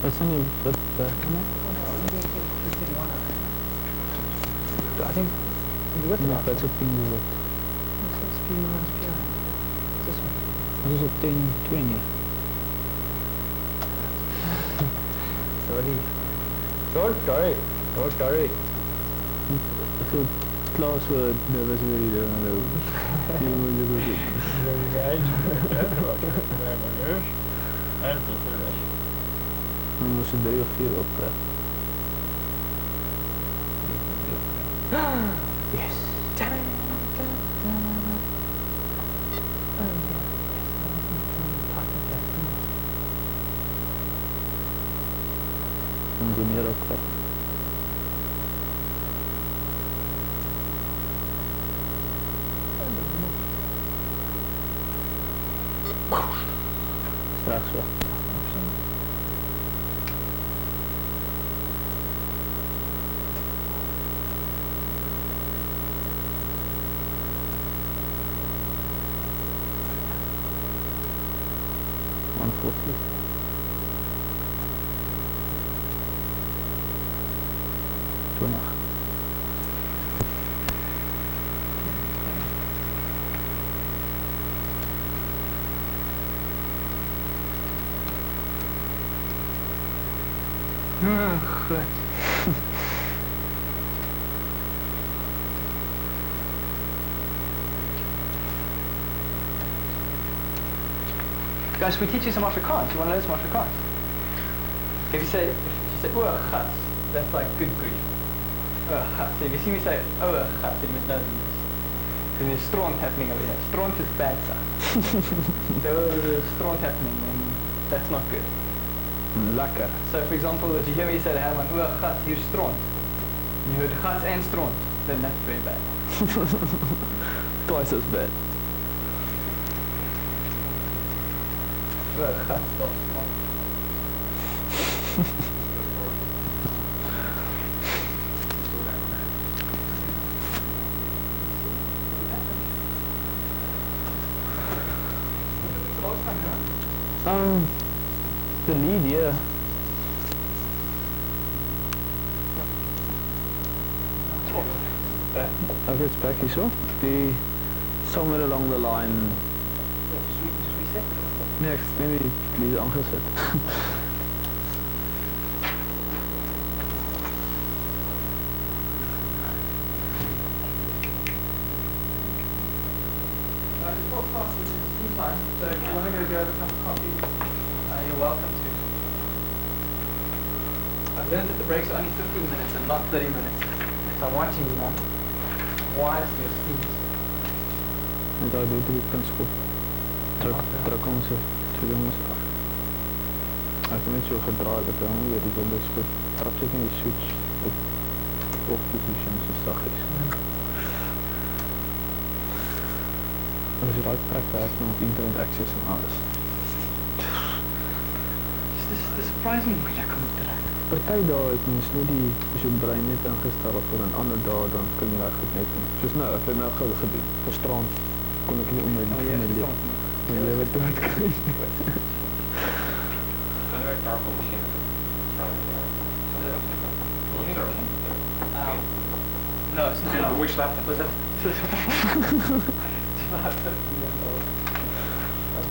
Is nie wat werk nie? I think the width Nee, wat is op 10 wat? It's P, one's PI. This one. Wat is op 10, 20? Sorry. Don't worry. So klaar so nervous weer die ding nou. Die moet jy goed. Very nice. En natuurlijk. Dan moest je 3 of 4 op. Yes. Dan moet je meer op. Straks wel. Unfortunately. Toen nog. Goed. Guys, we teach you some Afrikaans. You want to learn some Afrikaans? If you say gat, that's like good grief. Gat. So if you see me say gat, then you must know this. Because there's stront happening over here. Stront is bad stuff. So there's stront happening, then that's not good. Lekker. So for example, if you hear me say to have one gat, here's stront. You heard gat and stront, then that's very bad. Twice as bad. Gat of stront. The lead, yeah. Okay, it's back here, so somewhere along the line. Just reset it. Nee, maybe lead aangezet. So if you want to go grab a cup of coffee, you're welcome to. I've learned that the breaks are only 15 minutes and not 30 minutes. So I'm watching you now. Wise your seats. En daar doet de principle. Druk ons twee jongens af. Ek het net so gedraai dat hy weer die window split. Trap seker die switch op position so saggies. As jy daai plek werk met internet access en alles. Dis surprisingly moeilik om te raak. Party dae het mens net die as jou brein net ingestel op vir 'n ander dae dan kan jy reg goed net doen. Soos nou, ek het nou gou gedoen. Gisterand kon ek nie om my lewe dood kry. No, it's not. Which laptop was it? Did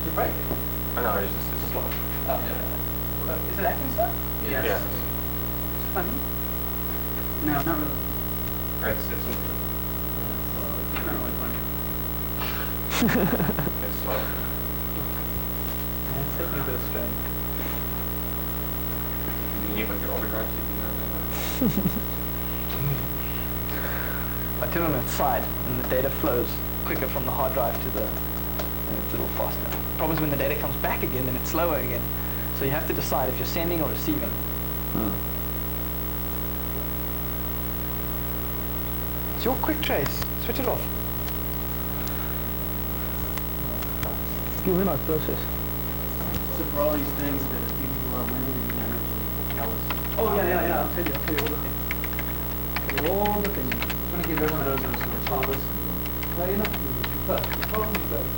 you break it? I know, it's slow. Oh, yeah. Is it acting slow? Yes. Yeah. It's funny. No, not really. It's It's not really funny. it's slow. Yeah, it's taking a bit of strain. You need like an overdrive TV on there? I turn on its side and the data flows quicker from the hard drive to the, and it's a little faster. The problem is when the data comes back again, then it's slower again. So you have to decide if you're sending or receiving. It's your quick trace. Switch it off. Give me that process. So for all these things that a few people are winning, you can actually tell us. Oh yeah. I'll tell you all the things. All the things. I'm going to give everyone Those are some of the tallest. Well, you're not first. Probably first.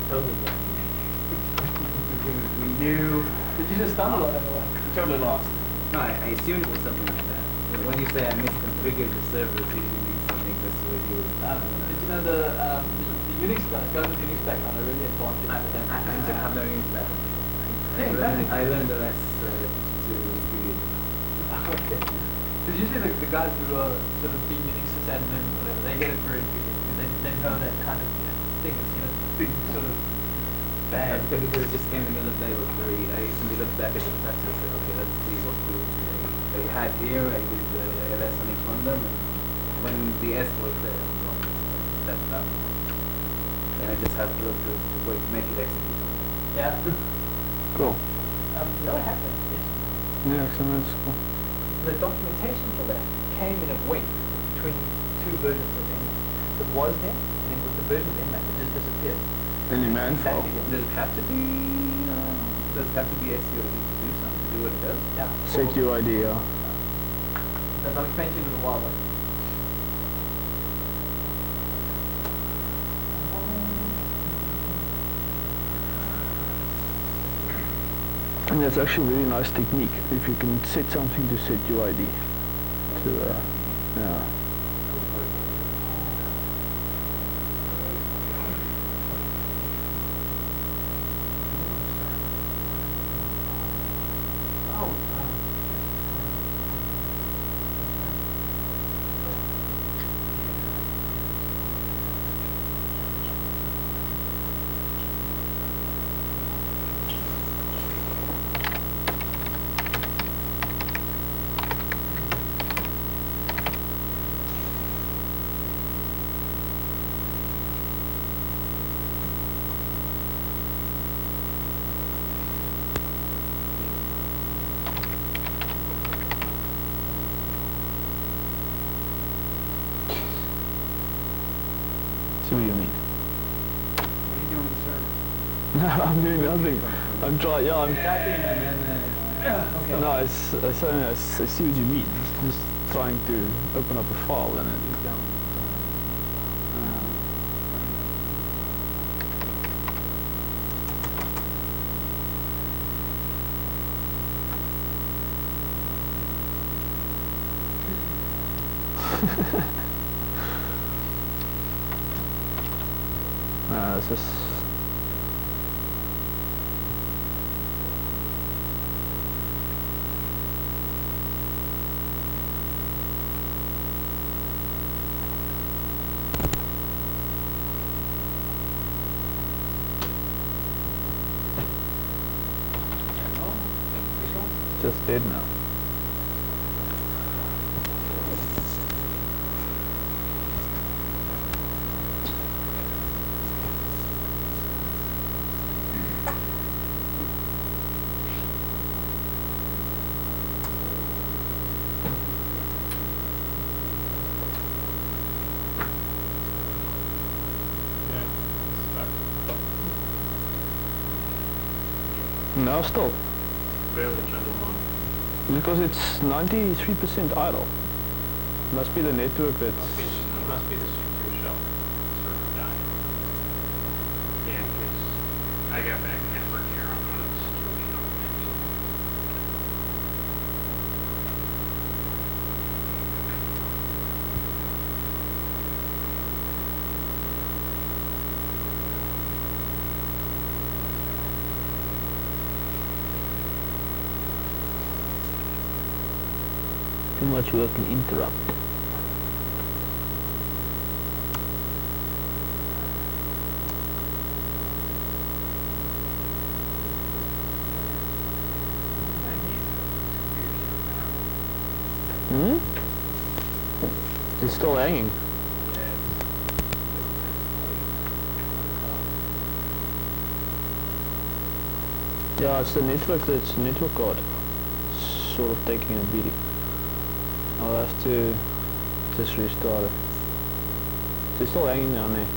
Totally. We knew. Did You just stumbled on it or what? Totally lost. No, I assumed it was something like that. But when you say I misconfigured the server, it usually means something has to do with Did you know the Unix guys with Unix background are really advanced? I have no Unix background. I learned the last 2 years ago. Okay. Because usually the guys who are sort of deep Unix sysadmins or whatever, they get it very quickly because they know that kind of thing is big sort of bad. Because it just came in the middle of the day, was very, I recently looked back at the patch and said, okay, let's see what tools they had here. I did the ls on each one of them, and when the S was there, that's that. Then I just have to look to make it execute something. Yeah. Cool. You know what happened? Yes. Yeah, it's cool. The documentation for that came in a week between 2 versions of Nmap. It was there, and then with the version of Nmap, it just disappeared. Any man file. Does it have to be, SUID to do something, to do what it does? Yeah. Set UID, yeah. I'll explain to you in a little while. And that's actually a really nice technique. If you can set something to set UID. To, yeah. See what you mean? What are you doing with the server? No, I'm doing nothing. I'm trying, yeah, I'm... Typing and then, okay. No, I see what you mean. Just trying to open up a file and You don't. it's just... just dead now. No, still. Barely chugging along. Because it's 93% idle. Must be the network that's... Must be the secure shell server dying. Yeah, because I got back network here on one of the secure shell things. Too much work can interrupt. Hmm? It's still hanging. Yeah, it's the network card. It's sort of taking a beating. I'll have to just restart it. It's still hanging down there.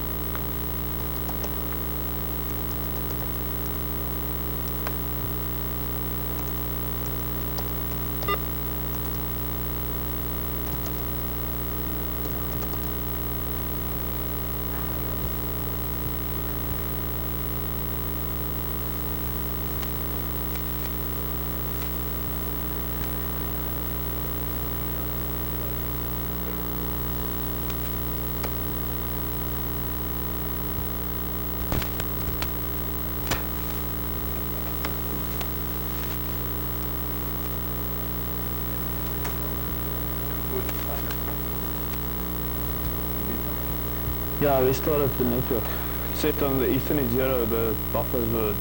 Yeah, we started the network. Set on the Ethernet 0, the buffers were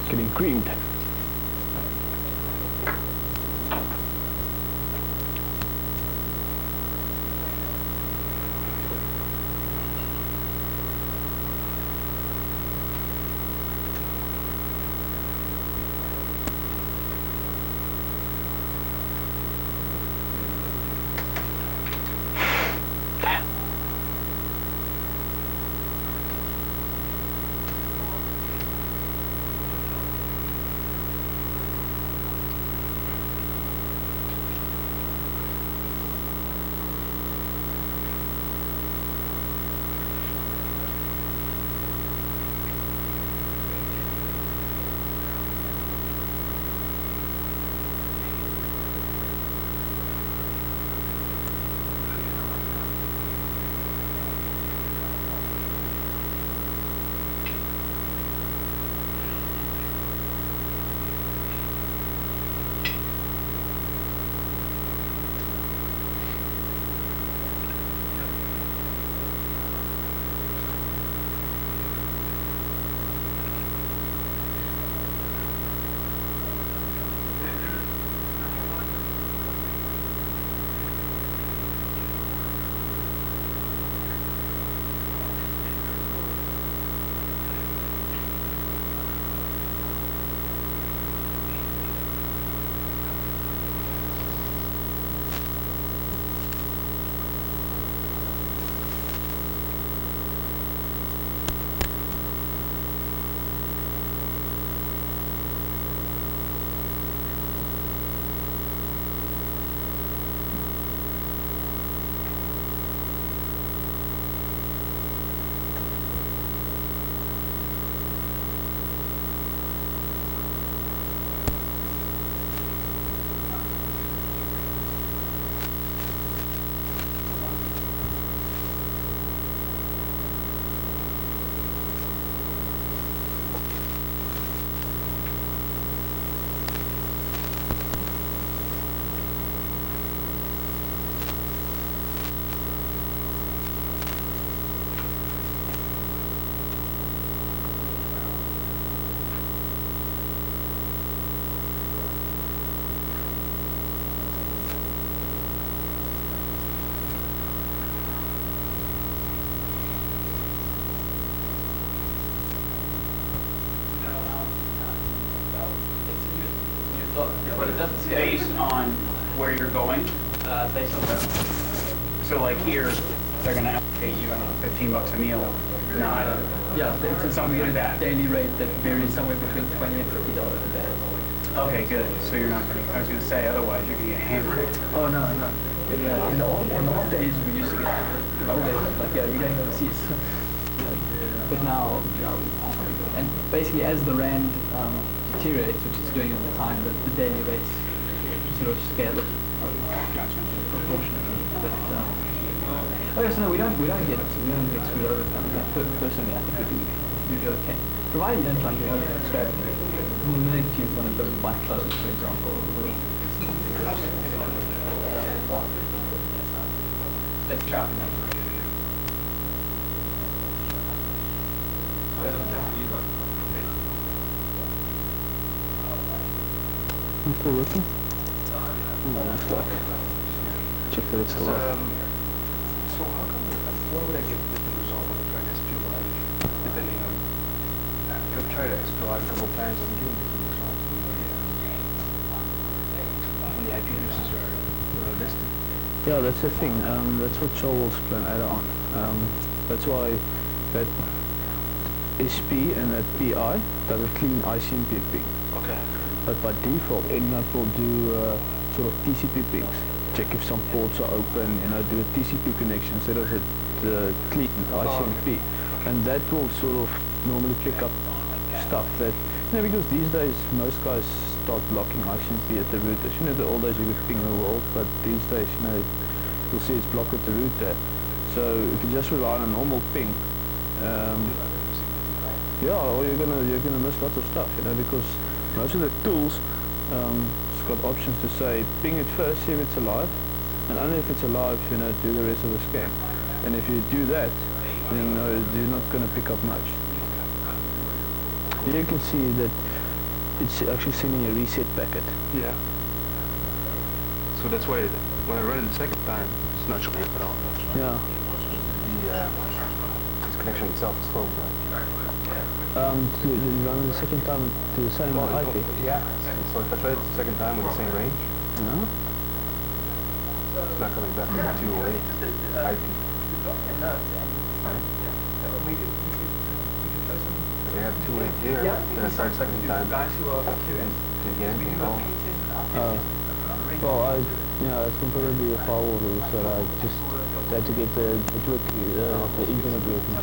getting creamed. But it doesn't say Based on where you're going. based on where. So like here, they're gonna allocate you, I don't know, $15 a meal. Not Yeah, it's something like that. daily rate that varies somewhere between $20 and $50 a day. Okay, good. So you're not gonna, I was gonna say, otherwise you're gonna get hammered. Oh no, no. In the old days we used to get like yeah, you're getting overseas. But now, and basically as the rand deteriorates, which it's doing all the time, the daily rates sort of scale up proportionately. But okay, so no, we don't get screwed over. Personally, I think we do okay. Provided you don't like doing anything extravagant. The minute you want to go buy clothes, for example. Let's chop. I'm still working? Oh, looks like. Check that it's still up. So how come, why would I get different result when I try to SPL live, depending on, if I try to SPL live a couple of times, I'm getting different results when the IP addresses are listed. Yeah, that's the thing. That's what Charles will explain later on. That's why that SP and that PI does a clean ICMP ping. Okay. But by default, Nmap will do sort of TCP pings. Check if some ports are open, do a TCP connection instead of the clean ICMP. And that will sort of normally pick up stuff that, because these days most guys start blocking ICMP at the routers. The old days you could ping the world, but these days, you'll see it's blocked at the router. So if you just rely on a normal ping, yeah, or you're gonna miss lots of stuff, because most of the tools it's got options to say ping it first, see if it's alive, And only if it's alive, you know, do the rest of the scan. And if you do that, you know, you're not going to pick up much. Here you can see that it's actually sending a reset packet. Yeah. So that's why when I run it the second time, it's not showing up at all. Yeah. This connection itself is slow, right? To run the second time to the same IP. Yeah. So if I try it the second time with the same range, Yeah. it's not coming back to the 208 IP. Right? Like I have 208 here, then I start second time, didn't get anything at all. Well, it can probably be a firewall rule, so I just had to get the network, the internet working.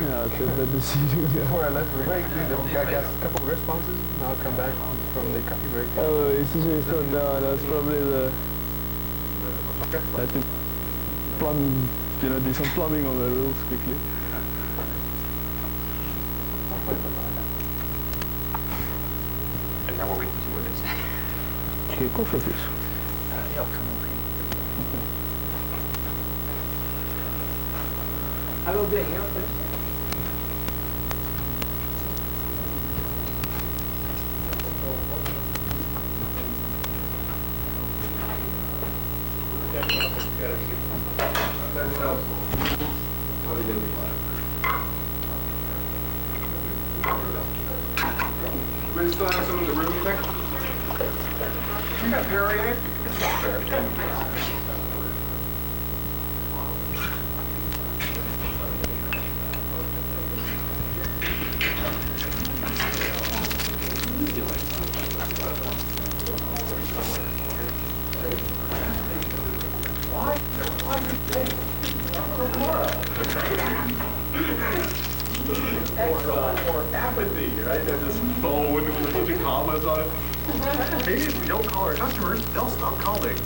Yeah, it's a bit deceiving. Before I left for break, I got a couple of responses, now I'll come back from the coffee break. Oh, it's just so no, that's probably the... I had to plumb, you know, do some plumbing on the rules quickly. And now we're waiting to see what it is. Geen koffievis. Ja, ik kan nog geen. I will do it, you know, finish it. We still have some in the room, you think? You got Perry in it? Or apathy, right? There's this phone with a bunch of commas on it. Maybe if we don't call our customers, they'll stop calling.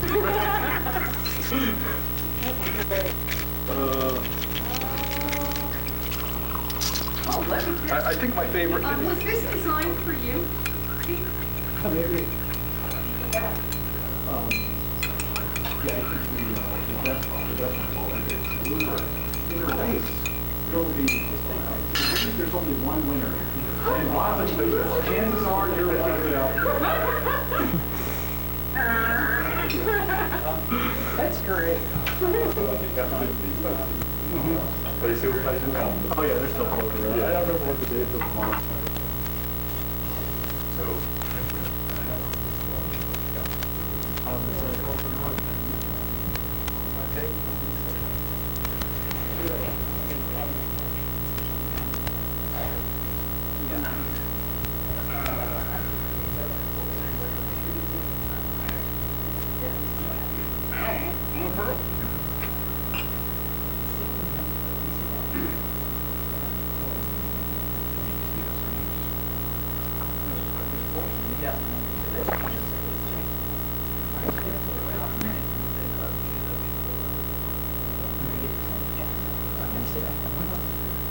Oh, let me guess. I think my favorite Was this designed for you? Maybe. Yeah, I think the best of all is in a race. There will be, there's only one winner. And obviously, chances are you're one of them. That's great. Oh yeah, they're still floating around. I don't remember what the dates of tomorrow.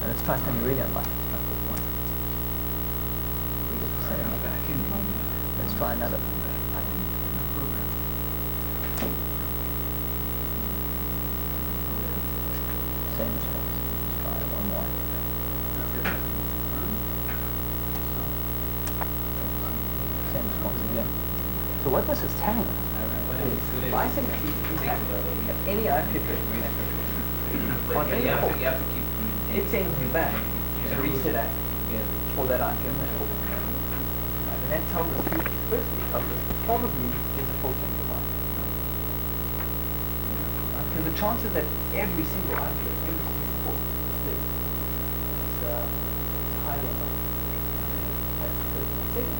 Let's try something really unlikely. Let's try another. Same response. Let's try one more. Same response again. So what this is telling us is if I send any IP address on any port, it sends me back a reset act for that IP address. And that tells us two things. Firstly, it tells us probably there's a fault in the device. Because the chances that every single IP at every single port is big. It's highly unlikely. That's the first thing.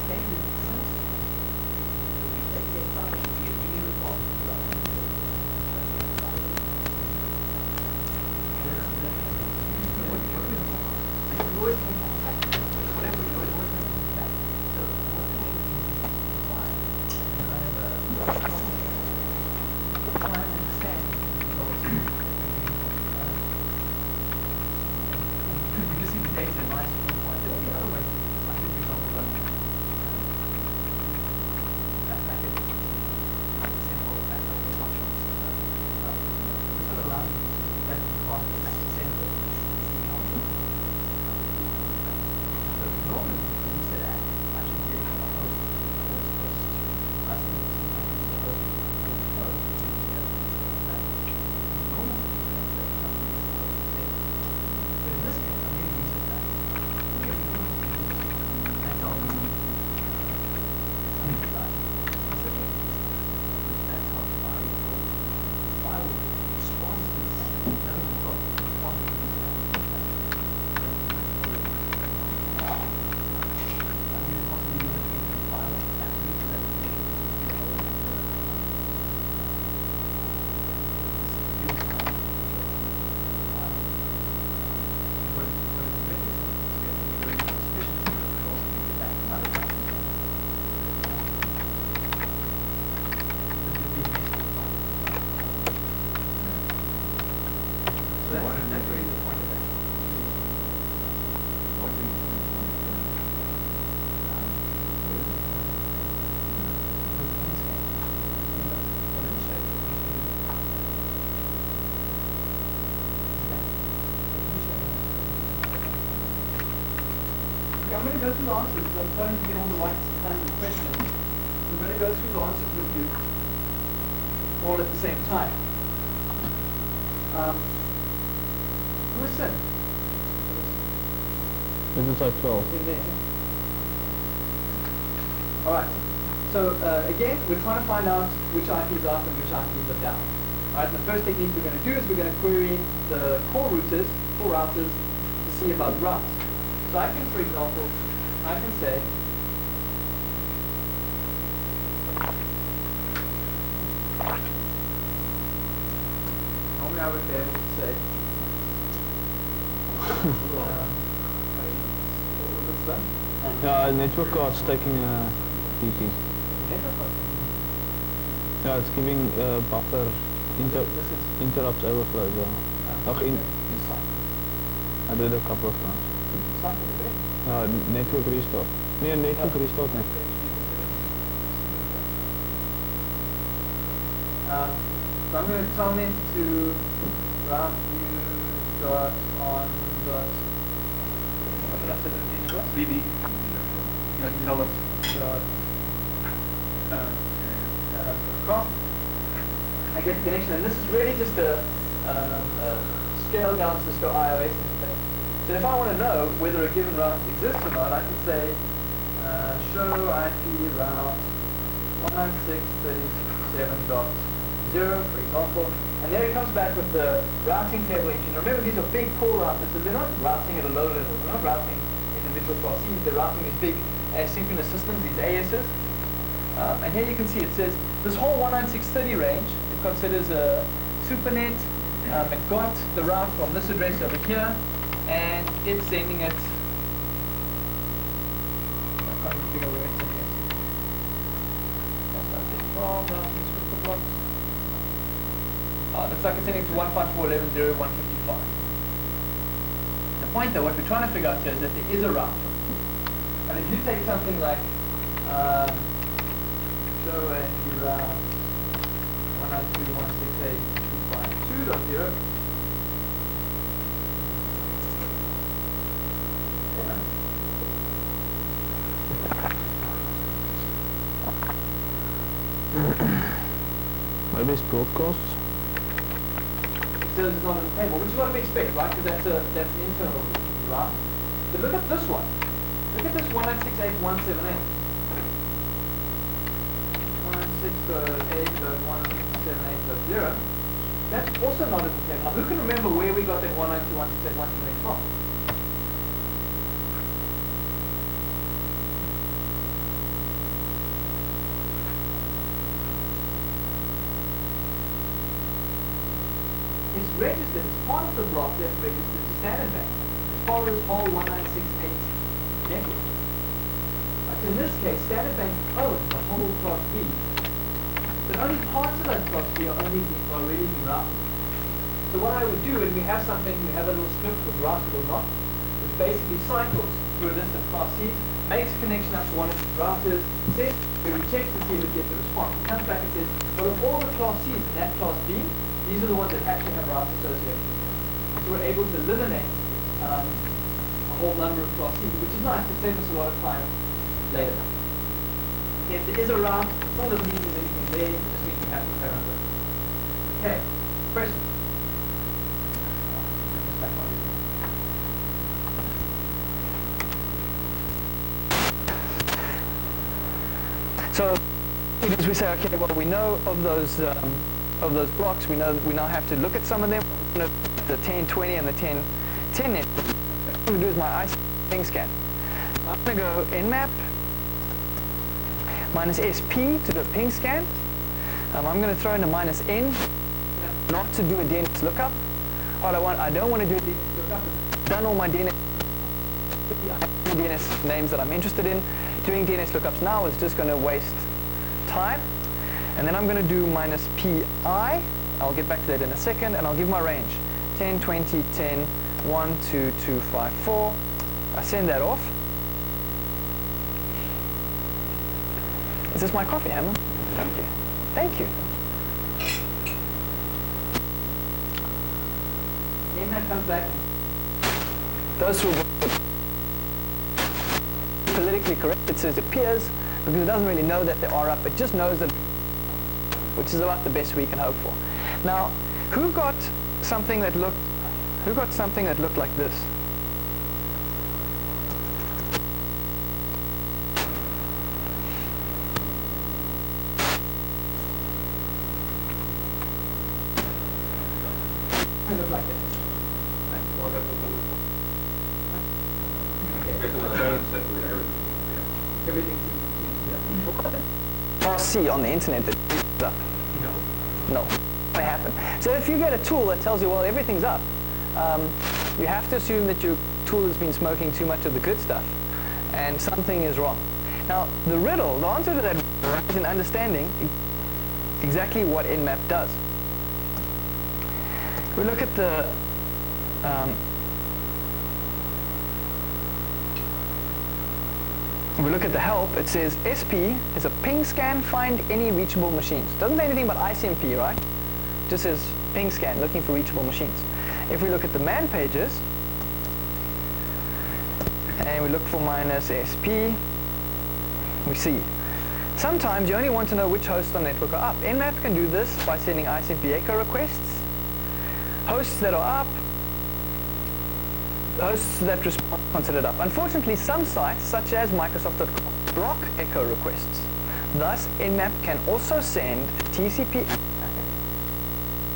Secondly, standard reset function to get any response to that. that's where he's appointed at. Okay, I'm going to go through the answers because I'm starting to get all the right kinds of questions. I'm going to go through the answers with you all at the same time. Who is Sin? This is like 12. In there. Alright, so again, we're trying to find out which IPs are up and which IPs are down. Alright, and the first technique we're going to do is we're going to query the core routers to see about routes. So I can, for example, I can say, normally I would be able to say, what's that? Network card's taking a DT. Network card. Yeah, it's giving buffer interrupts overflow. I did it a couple of times. Network restart. Nee, network restart net. So I'm going to tell me to route view dot on dot. What did I say that it was? BB. You can tell us. Dot. Cross. I get the connection, and this is really just a scale down Cisco iOS interface. So if I want to know whether a given route exists or not, I can say show IP route 196.36.7.0, for example, and there it comes back with the routing table engine. Remember, these are big core routers, so they're not routing at a low level. They're not routing individual class Cs. They're routing these big asynchronous systems, these ASs. And here you can see it says this whole 196.30 range it considers a supernet. It got the route from this address over here, and it's sending it. I can't even figure where it's sending it to. That's what I think from routing script blocks. Looks like it's sending to 154.11.0.155. The point though, what we're trying to figure out here is that there is a route. And if you take something like show IP route 192.168.252.0. Maybe it's broadcasts. It says it's not on the table, which is what we expect, right? Because that's an internal route. But look at this one. Look at this 196.8.178. 196.8.178.0. That's also not at the table. Now, who can remember where we got that 192.168.178 from? It's registered, it's part of the block that's registered to standard bank. It's part of this whole 196.8 network. But in this case, standard bank owns the whole class B. But only parts of that class B are already being routed. So what I would do when we have something, we have a little script with routed or not, which basically cycles through a list of class C's, makes a connection up to one of these routers, says, we check to see if it gets a response. It comes back and says, well, of all the class C's in that class B, these are the ones that actually have routes associated with them. So we're able to eliminate a whole number of class C's, which is nice. It saves us a lot of time later. Okay, if there is a route, it still doesn't mean there's anything there. It just means we have to carry on with it. Okay, questions? Back on you. So, as we say, okay, well, we know of those blocks. We know that we now have to look at some of them. We know the 1020 and the 1010 net. What I'm going to do is my IC ping scan. I'm going to go nmap minus SP to do a ping scan. I'm going to throw in a minus N, not to do a DNS lookup. I don't want to do a DNS lookup. I've done all my DNS names that I'm interested in. Doing DNS lookups now is just going to waste time. And then I'm going to do minus PI. I'll get back to that in a second, and I'll give my range 10, 20, 10, 1, 2, 2, 5, 4. I send that off. Is this my coffee, Hammer? Thank you. Thank you. Then that comes back. Those will be politically correct. It says appears because it doesn't really know that they are up. It just knows that, which is about the best we can hope for. Now, who got something that looked like this? It looked like this. Everything RC on the internet that is up. No. What happen? So if you get a tool that tells you, well, everything's up, you have to assume that your tool has been smoking too much of the good stuff, and something is wrong. Now, the answer to that lies in understanding exactly what Nmap does. We look at the we look at the help. It says SP is a ping scan, find any reachable machines. Doesn't say anything about ICMP, right? Just says ping scan, looking for reachable machines. If we look at the man pages and we look for -SP, we see sometimes you only want to know which hosts on the network are up. Nmap can do this by sending ICMP echo requests. Hosts that are up, hosts that respond considered up. Unfortunately, some sites, such as Microsoft.com, block echo requests. Thus, Nmap can also send TCP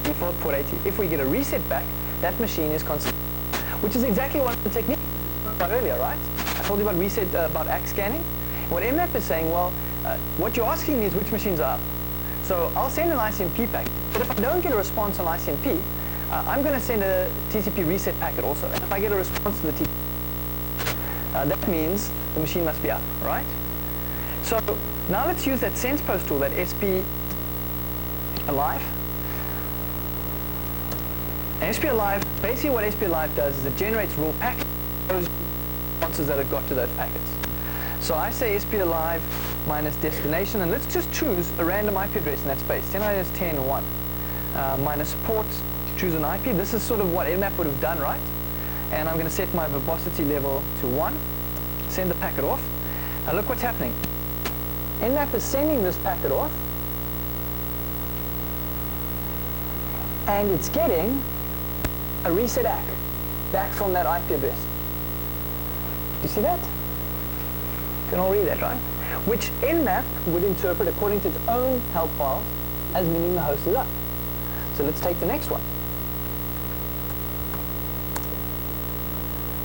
default port 80. If we get a reset back, that machine is considered, which is exactly one of the techniques we spoke about earlier, right? I told you about reset, about ACK scanning. What Nmap is saying, well, what you're asking me is which machines are up. So I'll send an ICMP packet, but if I don't get a response on ICMP, I'm going to send a TCP reset packet also. And if I get a response to the TCP, that means the machine must be up, right? So now let's use that Sensepost tool, that SP Alive. And SP Alive, basically what SP Alive does is it generates raw packets, those responses that it got to those packets. So I say SP Alive minus destination, and let's just choose a random IP address in that space. 10.10.1 minus port. Choose an IP. This is sort of what Nmap would have done, right? And I'm going to set my verbosity level to 1. Send the packet off. Now look what's happening. Nmap is sending this packet off, and it's getting a reset ACK back from that IP address. Do you see that? You can all read that, right? Which Nmap would interpret according to its own help files as meaning the host is up. So let's take the next one.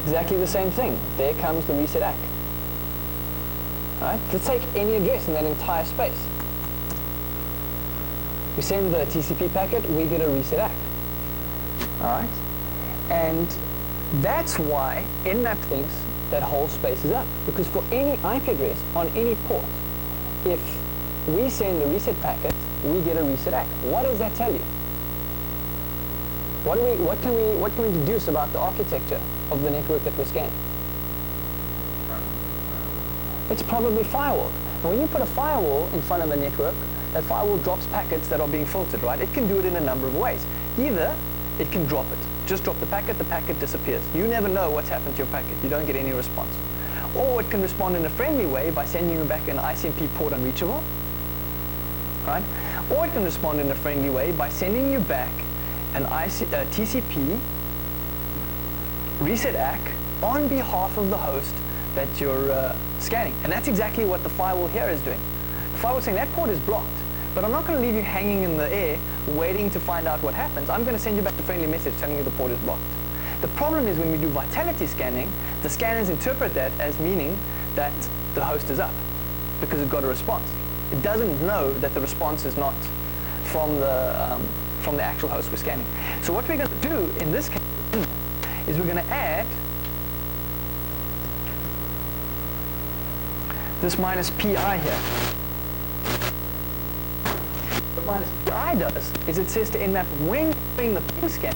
Exactly the same thing. There comes the reset ACK. All right, let's take any address in that entire space. We send the TCP packet, we get a reset ACK. All right, and that's why Nmap thinks that whole space is up, because for any IP address on any port, if we send the reset packet, we get a reset ACK. What does that tell you? What can we deduce about the architecture of the network that we're scanning? It's probably firewalled. And when you put a firewall in front of a network, that firewall drops packets that are being filtered, right? It can do it in a number of ways. Either it can drop it. Just drop the packet disappears. You never know what's happened to your packet. You don't get any response. Or it can respond in a friendly way by sending you back an ICMP port unreachable, right? Or it can respond in a friendly way by sending you back an TCP reset ACK on behalf of the host that you're scanning. And that's exactly what the firewall here is doing. The firewall is saying that port is blocked, but I'm not going to leave you hanging in the air waiting to find out what happens. I'm going to send you back a friendly message telling you the port is blocked. The problem is when we do vitality scanning, the scanners interpret that as meaning that the host is up because it got a response. It doesn't know that the response is not from the actual host we're scanning. So what we're going to do in this case is we're going to add this minus PI here. What minus PI does is it says to Nmap, when you're doing the ping scan,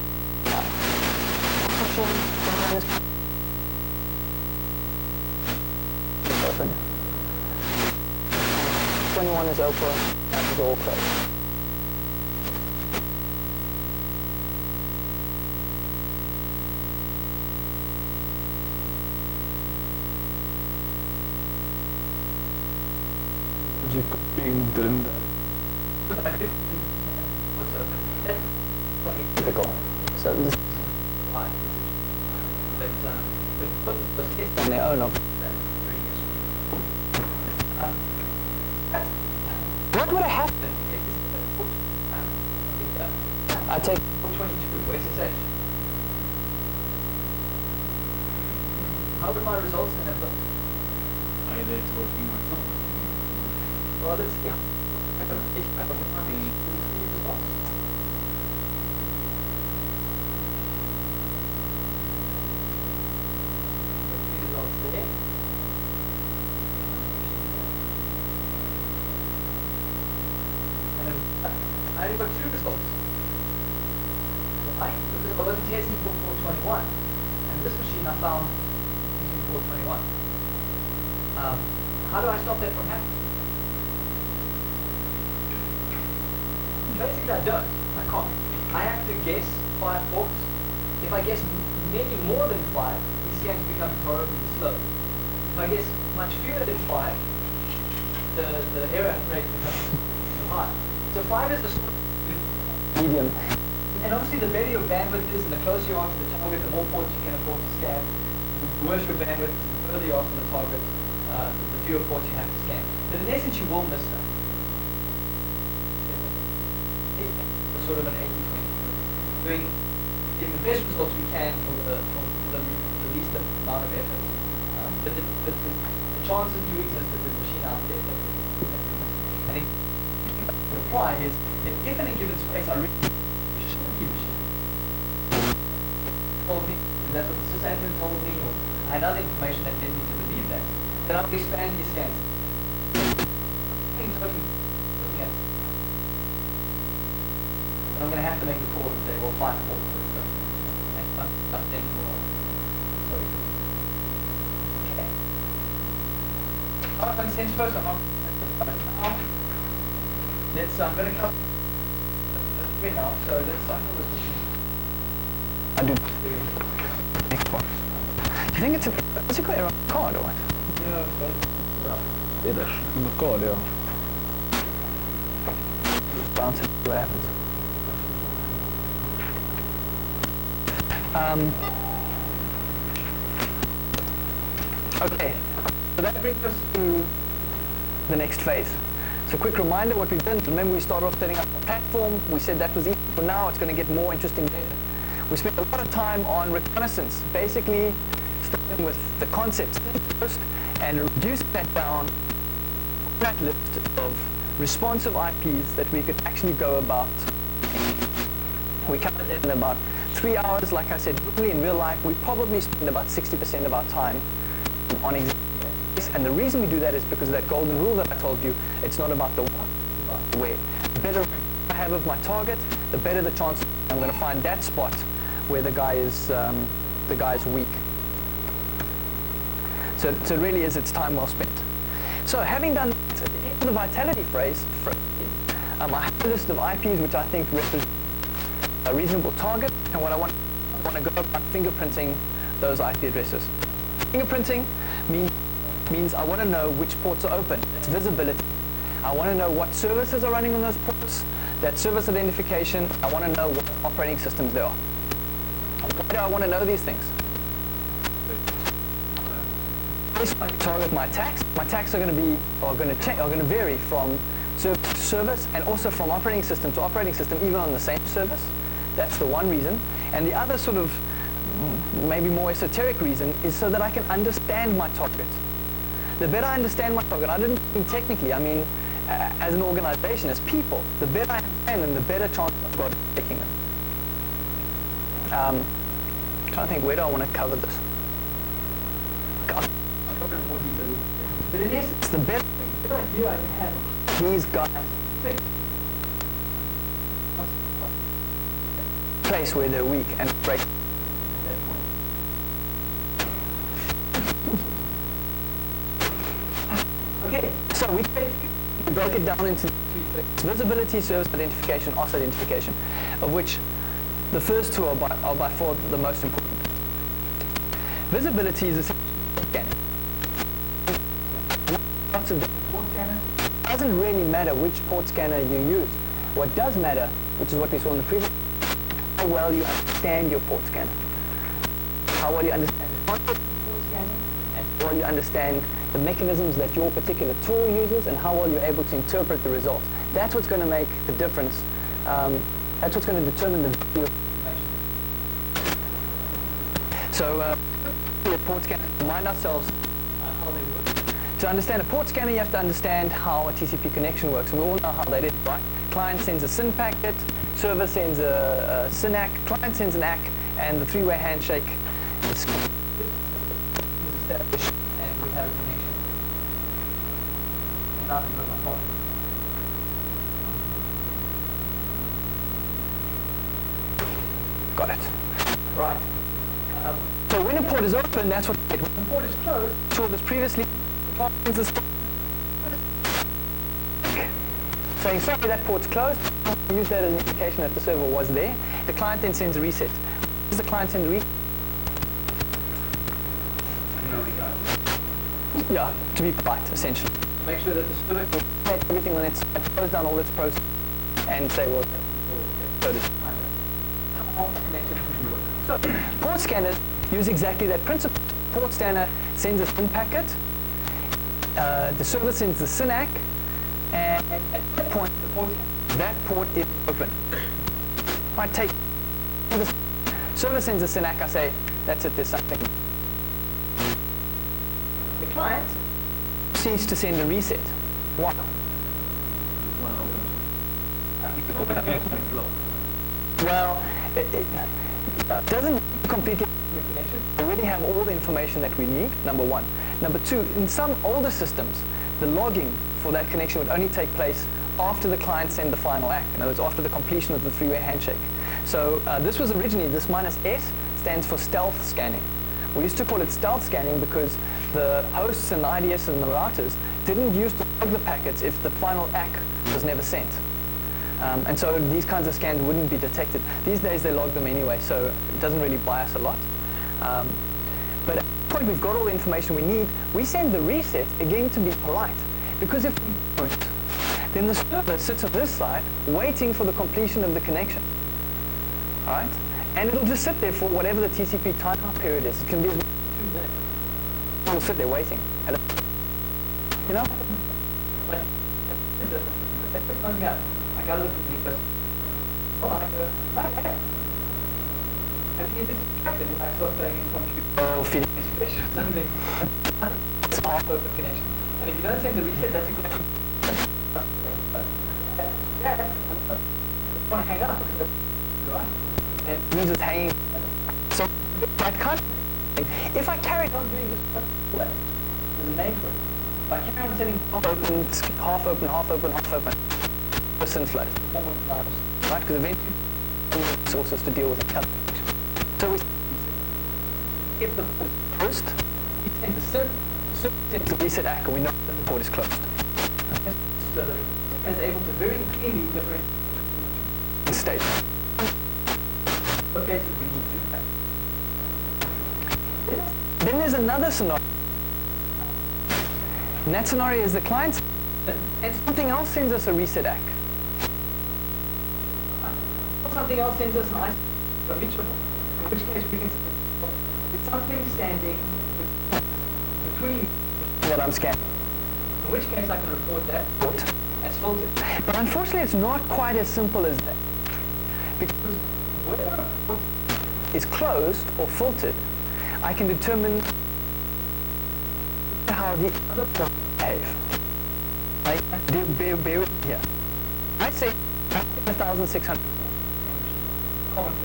is open. 21 is open. That is all closed. You could be doing that. Typical. So this on their own. What would have happened? I take 22. Where's his age? How would my results then have looked? Either it's working or it's not working. Well, let's see. Results. Results there. And then I only got 2 results. Why? Because I wasn't testing for 421. And this machine I found using 421. How do I stop that from happening? Basically, I don't. I can't. I have to guess 5 ports. If I guess many more than 5, these scans become horribly slow. If I guess much fewer than 5, the error rate becomes too high. So 5 is the sort of medium. and obviously the better your bandwidth is and the closer you are to the target, the more ports you can afford to scan. The worse your bandwidth is, the further you are from the target, the fewer ports you have to scan. But in essence, you will miss them. Sort of an 80-20. Getting the best results we can for the least amount of effort. But the chances do exist that there's a machine out there that and it would apply is if in a given space I really shouldn't be machine told me, that's what the sysadmin told me, or I had other information that led me to believe that, then I'll expand these scans. Totally looking at I'm going to have to make a call and say, well, 5 ports, let's go. And I'm then sorry. Okay. I'm going to Sensepost. I'm now. I'm going to cover the now, so let's cycle this machine. I do. Next one. Do you think it's a physical error on the card or what? It is. On the card, yeah. Bounce it, see what happens. Okay, so that brings us to the next phase. So quick reminder what we've done. Remember we started off setting up a platform. We said that was easy. For now it's going to get more interesting later. We spent a lot of time on reconnaissance, basically starting with the concept first and reducing that down to that list of responsive IPs that we could actually go about. We covered that in about 3 hours. Like I said, normally in real life, we probably spend about 60% of our time on examining this. And the reason we do that is because of that golden rule that I told you. It's not about the what, it's about the where. The better I have of my target, the better the chance I'm going to find that spot where the guy is weak. So it really is, it's time well spent. So having done that, at the end of the vitality phrase, I have a list of IPs which I think represent a reasonable target, and what I want to go about fingerprinting those IP addresses. Fingerprinting means I want to know which ports are open. That's visibility. I want to know what services are running on those ports. That's service identification. I want to know what operating systems there are. Why do I want to know these things? If I target my attacks are going to vary from service to service and also from operating system to operating system, even on the same service. That's the one reason. And the other sort of maybe more esoteric reason is so that I can understand my target. The better I understand my target, I didn't mean technically, I mean as an organization, as people, the better I understand them, the better chance I've got of taking them. I'm trying to think, where do I want to cover this? I'll cover it in more detail. But in essence, the better idea I can have these guys think. Place where they're weak and break at that point. So we broke it down into 3 things: visibility, service identification, OS identification, of which the first 2 are by far the most important. Visibility is essentially scanning. Lots of different port scanners. It doesn't really matter which port scanner you use. What does matter, which is what we saw in the previous, how well you understand your port scanner. How well you understand the concept of port scanning, and how well you understand the mechanisms that your particular tool uses, and how well you're able to interpret the results. That's what's going to make the difference. That's what's going to determine the value of information. So, a port scanner, remind ourselves how they work. To understand a port scanner, you have to understand how a TCP connection works. We all know how that is, right? Client sends a SYN packet, server sends a SYN ACK, client sends an ACK, and the 3-way handshake is established, and we have a connection. And now we've got my pocket. Got it. Right. So when a port is open, that's what we get. When a port is closed, we saw this previously, the client sends this saying, sorry, that port's closed. We use that as an indication that the server was there. The client then sends a reset. Does the client send a reset? No, he got it. Yeah, to be polite, essentially. Make sure that the server can take everything on its side, close down all its processes, and say, well, so it is. So, port scanners use exactly that principle. Port scanner sends a SYN packet, the server sends the SYN ACK, and at that point, that port is open. I take the server sends a SYN ACK, I say, that's it, there's something. The client proceeds to send a reset. Why? Well, it doesn't completely the connection. We already have all the information that we need, number one. Number two, in some older systems, the logging for that connection would only take place after the client sent the final ACK. In other words, after the completion of the 3-way handshake. So this was originally, this -S stands for stealth scanning. We used to call it stealth scanning because the hosts and the IDS and the routers didn't use to log the packets if the final ACK was never sent. And so these kinds of scans wouldn't be detected. These days they log them anyway, so it doesn't really buy us a lot. But at the point we've got all the information we need, we send the reset again to be polite. Because if we don't, then the server sits on this side waiting for the completion of the connection. All right? And it'll just sit there for whatever the TCP timeout period is. It can be as much as 2 minutes. It'll sit there waiting. Hello? You know? I got to look at me first. Oh, I go, okay. And then you just distracted when I start saying in computer. Oh, feeding this fish or something. It's a half open connection. And if you don't send the reset, that's exactly yeah. I want to hang up. Right? And it means it's hanging. So that kind of thing. If I carried on doing this, there's a name for it. If I carry on setting half open, half open, half open, half open, SYN flood, right? Because eventually resources to deal with it. So we if the port is closed, we send the SYN sends the reset ACK, and we know that the port is closed. So is able to very clearly differentiate state. Okay, so we need to. Then there's another scenario. And that scenario is the client and something else sends us a reset ACK. Something else sends us an unreachable. In which case we can say it's something standing between what I'm scanning. In which case I can report that port as filtered. But unfortunately it's not quite as simple as that. Because whether a port is closed or filtered, I can determine how the other port behave. Bear with me here. I say 1,600. Common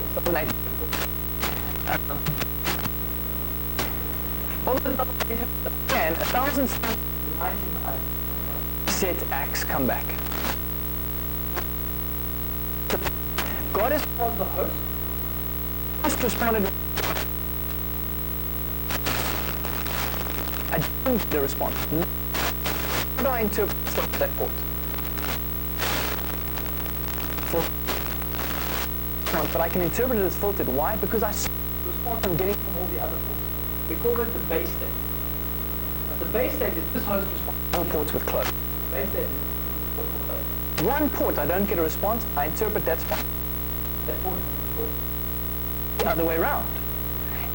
and 1,799 set ACKs come back. God is called the host. Host responded. I didn't get a response. do I interpret that port? But I can interpret it as filtered. Why? Because I see the response I'm getting from all the other ports. We call it the base state. But the base state is this host response. All ports with closed. Base state is closed. One port I don't get a response, I interpret that port the other way around.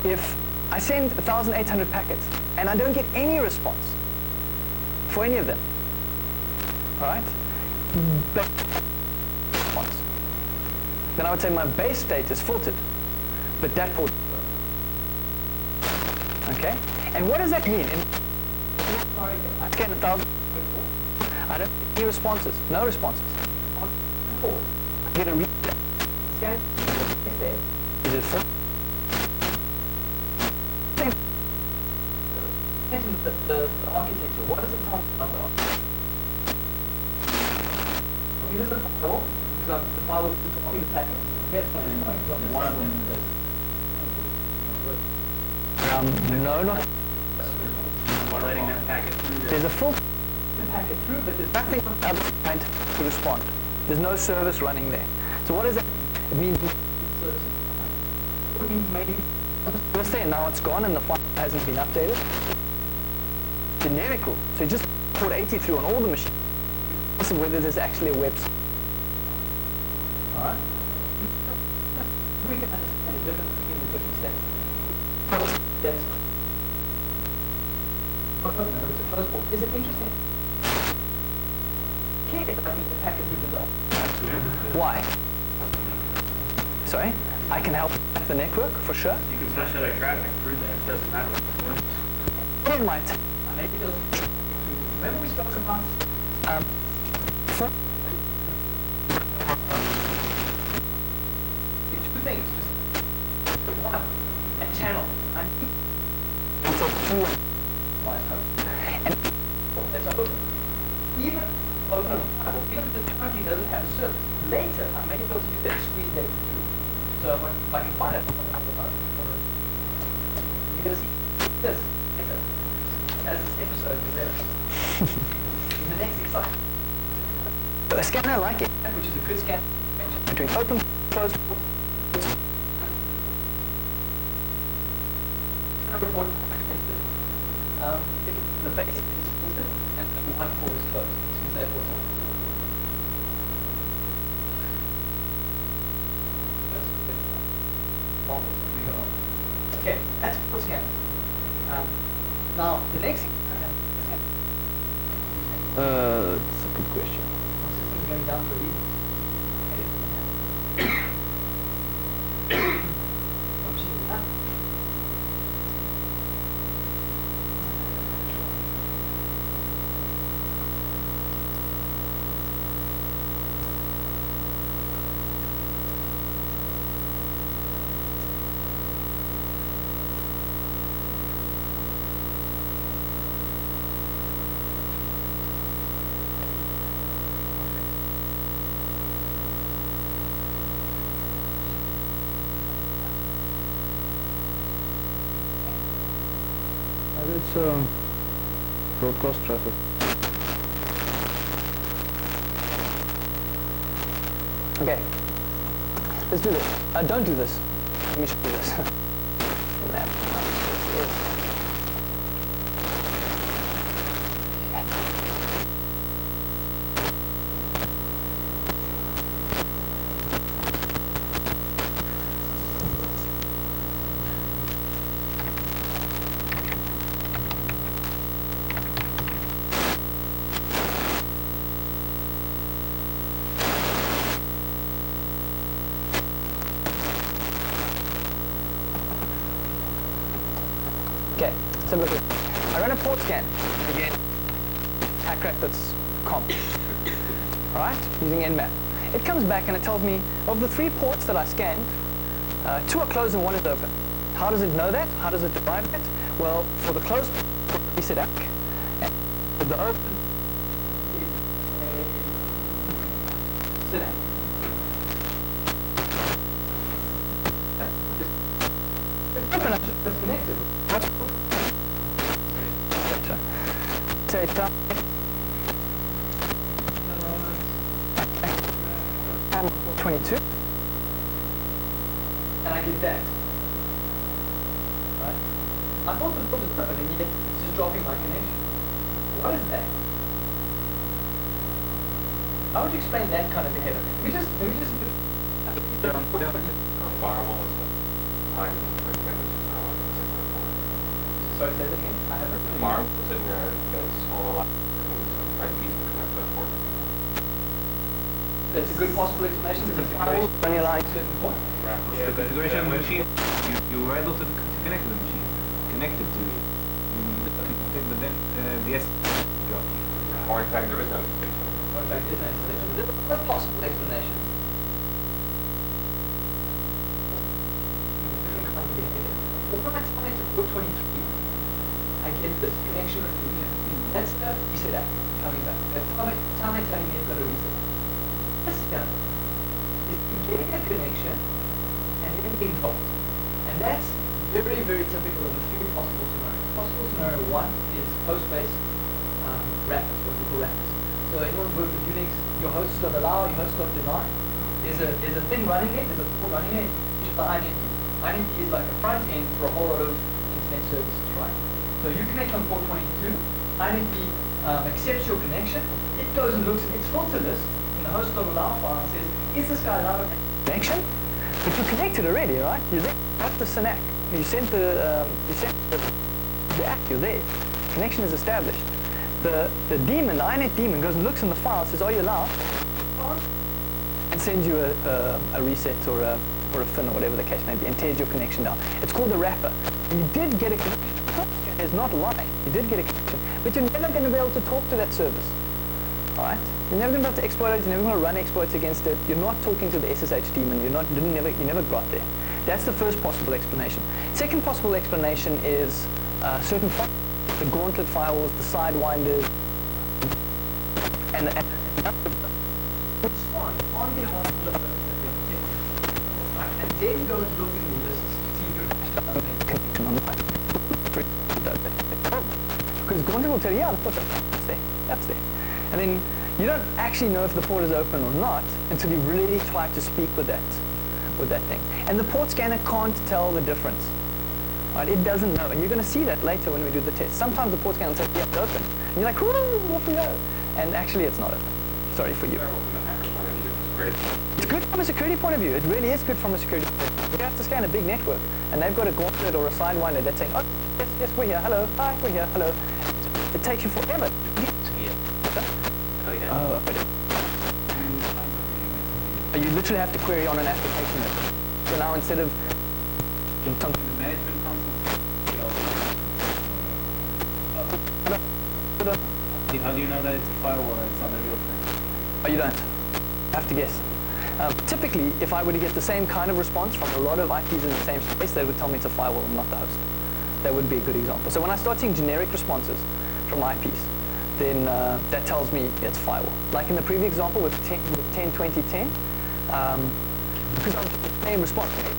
If I send 1,800 packets and I don't get any response for any of them, all right? Response. Then I would say my base state is filtered, but that port. Okay? And what does that mean? I scan 1,000. I don't get any responses. No responses. On port, I get a read. Scan. Is it full? The architecture. What does it tell me about the architecture? Okay, this is the firewall. Because the firewall is copying the packet. One of them is no, not. Letting that packet through. There's a full packet through, but there's nothing on the other side to respond. There's no service running there. So what does that mean? It means service. It means maybe it's there now it's gone and the file hasn't been updated. Generic rule. So you just put 80 through on all the machines. This is whether there's actually a website. Alright? We can understand the difference between the different steps. That's it's a closed port. Is it interesting? Can't get the packet through the door. Why? Sorry? I can help the network for sure. You can push other traffic through there. It doesn't matter what the It might. Maybe those. Remember we spoke about two things. Just one, a channel. And that's open. Even open, even if the currently doesn't have a service, later I may be able to use that squeeze data too. So if I can find it, you're going to see this later as this episode develops. In the next exciting. A scanner like it, which is a good scan between open and closed ports. Report if the base is filtered and one port is closed, which means that port's on. Okay, that's port scan. Now the next thing. It's a good question. My system's going down for a reason. It's broadcast traffic. Okay, let's do this. Don't do this. Let me just do this. Okay, so look, I run a port scan, again, hack that's comp, all right, using Nmap. It comes back and it tells me, of the 3 ports that I scanned, 2 are closed and 1 is open. How does it know that? How does it derive it? Well, for the closed port, we set ACK, and for the open, Sit down. open up. It's connected. Say I'm on port 22, and I get that. Right? I thought the port is open, and yet it's just dropping my connection. What is that? How would you explain that kind of behavior? Let me just Firewall is behind sorry, say that again. I have a firewall sitting there that's all allowed right piece to connect to the port. That's a good possible explanation. The firewall only allowing certain point. Yeah, the configuration of the machine, you were able to connect to the machine, connect it to it. But then the S dropped. Or in fact, there is no distinction. Or in fact, there is no explanation. There's a possible explanation. When I tell it to port 23, I get this connection with you. That's the reset app coming back. That's time I telling me it's got a reset. This here is getting a connection and then being dropped. And that's very, very typical of a few possible scenarios. Possible scenario one is host-based wrappers, what we call wrappers. So anyone working with Unix, your host don't allow, your host don't deny. There's a thing running there, there's a port running there, it's the INP. INP is like a front end for a whole lot of internet services, right? So you connect on port 22, INP accepts your connection, it goes and looks at its filter list in the host.allow file and says, is this guy allowed a connection? But you connected already, right? You then got the SYNAC. You sent the app, you're there. Connection is established. The daemon, the INET daemon goes and looks in the file, says, are you allowed? And sends you a reset or a fin or whatever the case may be, and tears your connection down. It's called a wrapper. You did get a connection. It's not lying. You did get a connection, but you're never going to be able to talk to that service. All right? You're never going to be able to exploit it. You're never going to run exploits against it. You're not talking to the SSH daemon. You never got there. That's the first possible explanation. Second possible explanation is certain firewalls, the gauntlet firewalls, the sidewinders, and respond on behalf of the person that they're protecting. Right? And then go and look in the lists to see if you're connection on the pipe. Because Gauntlet will tell you, yeah, the port's open. That's there. That's there. And then you don't actually know if the port is open or not until you really try to speak with that thing. And the port scanner can't tell the difference. Right? It doesn't know. And you're going to see that later when we do the test. Sometimes the port scanner will say, yeah, it's open. And you're like, whoo, off we go. And actually, it's not open. Sorry for you. It's good from a security point of view. It really is good from a security point of view. You have to scan a big network, and they've got a gauntlet or a sidewinder that's saying, oh, yes, we're here, hello, hi, we're here, hello. It takes you forever. Oh, yeah. You literally have to query on an application level. So now instead of The management console. How do you know that it's a firewall and it's not a real thing? Oh, you don't. You have to guess. Typically, if I were to get the same kind of response from a lot of IPs in the same space, they would tell me it's a firewall and not the host. That would be a good example. So when I start seeing generic responses from IPs, then that tells me it's firewall. Like in the previous example with 10.20.10, because I'm the same response, actually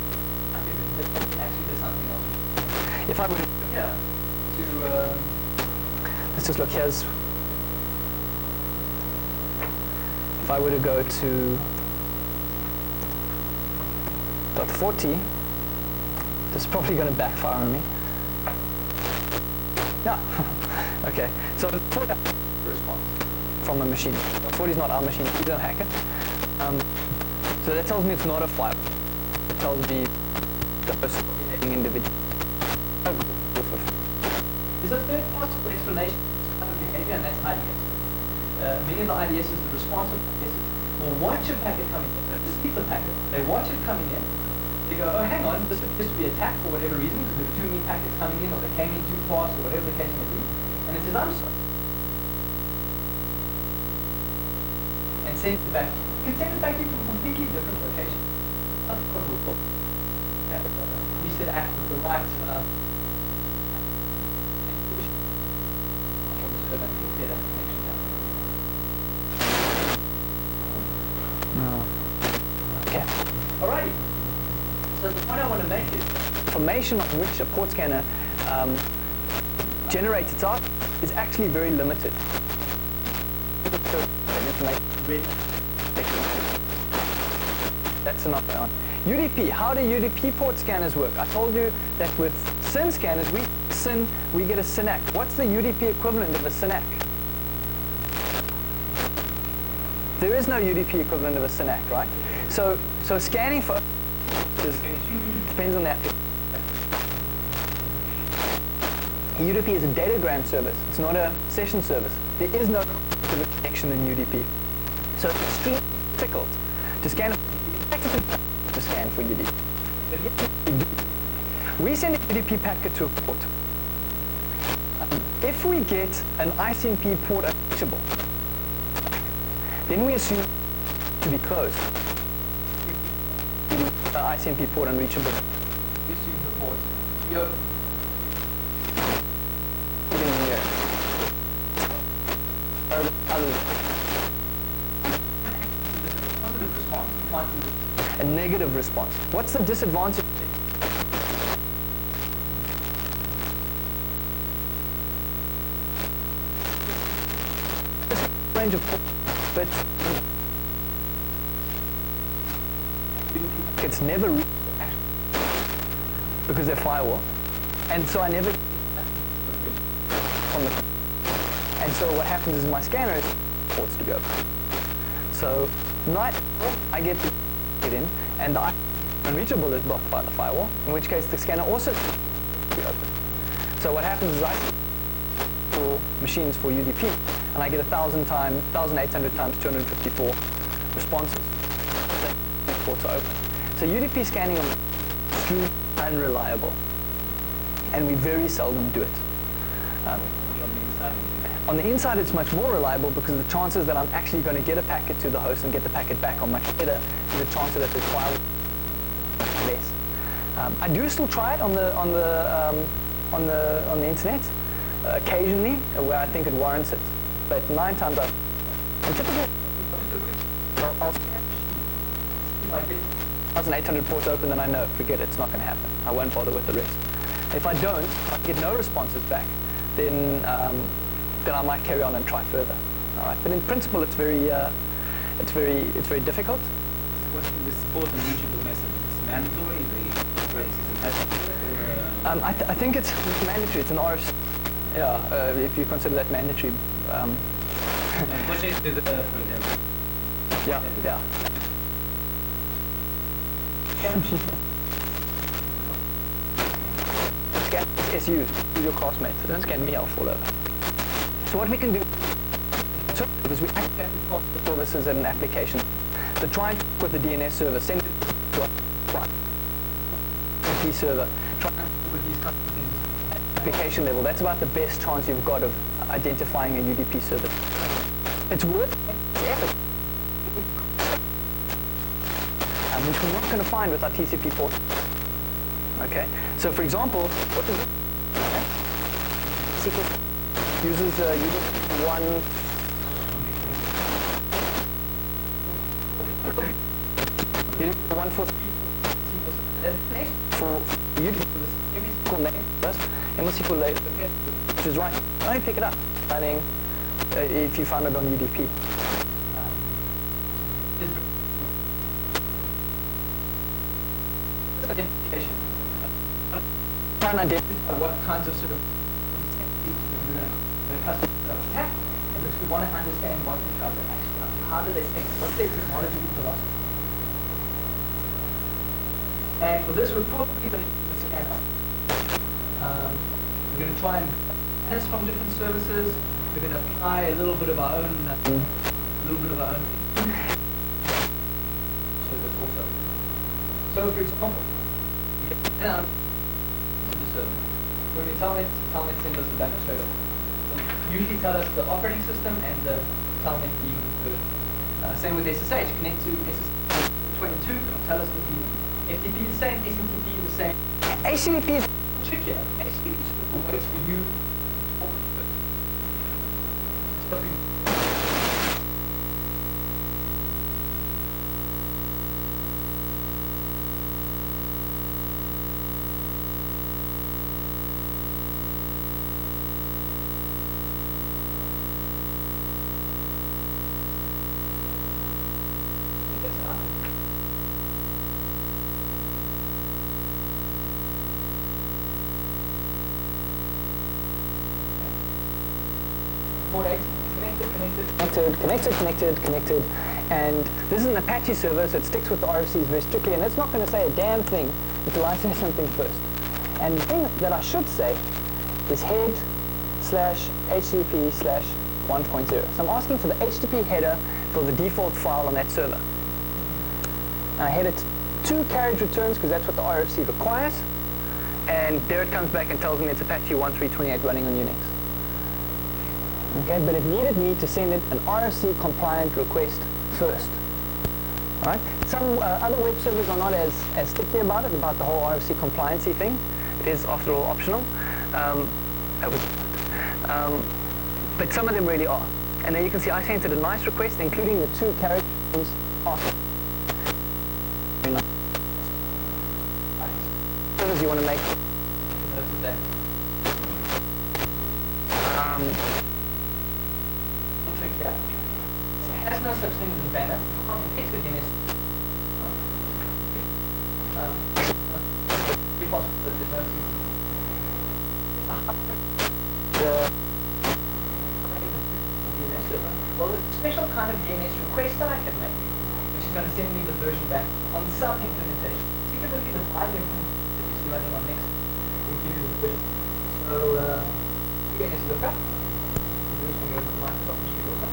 there's something else. If I were to, let's just look, here's, if I were to go to .40, this is probably going to backfire on me. Yeah, okay. So the response from a machine. 40 is not our machine, we don't hack it. So that tells me it's not a firewall. It tells me the person behaving individual. There's a third possible explanation of behavior, and that's IDS. Many of the IDS is the responsive IDS will watch a packet coming in. They just keep the packet. They watch it coming in. They go, oh, hang on, this appears to be attacked for whatever reason, because there were too many packets coming in, or they came in too fast, or whatever the case may be. And it says, I'm sorry. And send it back. You can send it back to you from a completely different location. That's what we'll call. We said act with the right Okay. Alrighty. So the point I want to make is information on which a port scanner generates its output is actually very limited. That's not on. UDP, how do UDP port scanners work? I told you that with SYN scanners, we get a SYNAC. What's the UDP equivalent of a SYNAC? There is no UDP equivalent of a SYNAC, right? So scanning for depends on the application. UDP is a datagram service. It's not a session service. There is no connection in UDP. So it's extremely difficult to scan for UDP. We send a UDP packet to a port. If we get an ICMP port unreachable, then we assume to be closed. The ICMP port unreachable. We assume the port to be open. Positive response. A negative response. What's the disadvantage? Range of ports, but it's never reached because they're firewall, and so I never from the. And so what happens is my scanner is ports to be open. So night I get to get in, and the unreachable is blocked by the firewall, in which case the scanner also to be open. So what happens is I for machines for UDP, and I get 1,800 times 254 responses. Ports are open. So UDP scanning is extremely unreliable, and we very seldom do it. On the inside, it's much more reliable because the chances that I'm actually going to get a packet to the host and get the packet back are much better than the chances that it's firewall less. I do still try it on the internet occasionally, where I think it warrants it. But 9 times out, and typically, I'll if I get 1,800 ports open, then I know, forget it, it's not going to happen. I won't bother with the rest. If I don't, I get no responses back, then I might carry on and try further. All right, but in principle, it's very difficult. What's the support and reachable message? It's mandatory. The operating system has to do it, or I think it's mandatory. It's an RFC. Yeah, if you consider that mandatory. push it to the, for example. Yeah. Scan SUs with your classmates. Don't scan me, I'll fall over. So what we can do is we activate the services at an application. So try and talk with the DNS server, send it to a IP server. Try and talk with these kinds of things at application level. That's about the best chance you've got of identifying a UDP service. It's worth its effort. Which we're not going to find with our TCP port. Okay, so for example, what is it? SQL uses one. For SQL name first, MSQL later, which is right. Only pick it up, finding if you found it on UDP. Identification. Try and identify what kinds of sort of the customers attack, and because we want to understand what the guys are actually up to. How do they think? What's their technology philosophy? And for this, we're probably going to use a scanner. We're going to try and test from different services. We're going to apply a little bit of our own, service also. So, for example, you get out to the server. When we telnet send us the demonstrator. So usually tell us the operating system and the telnet daemon version. Same with SSH. Connect to SSH 22. Tell us the daemon. FTP the same. SMTP the same. HTTP is trickier. HTTP sort of waits for you to talk to it. port 80 is connected, and this is an Apache server, so it sticks with the RFCs very strictly, and it's not going to say a damn thing until I say something first. And the thing that I should say is head /HTTP /1.0. So I'm asking for the HTTP header for the default file on that server. And I head it 2 carriage returns because that's what the RFC requires. And there it comes back and tells me it's Apache 1328 running on Unix. Okay, but it needed me to send it an RFC compliant request first. All right. Some other web servers are not as sticky about it, about the whole RFC compliancy thing. It is, after all, optional. But some of them really are. And there you can see I sent it a nice request, including the 2 carriage returns after. Very nice. Servers you want to make note of that. Trick here. It has no such thing as a banner. You can't connect with DNS. It's possible that there's no DNS server. Well, there's a special kind of DNS request that I can make, which is going to send me the version back on some implementation. So you can look at the file that you see running on next. We'll give you the version. So, DNS lookup. Microsoft machine also.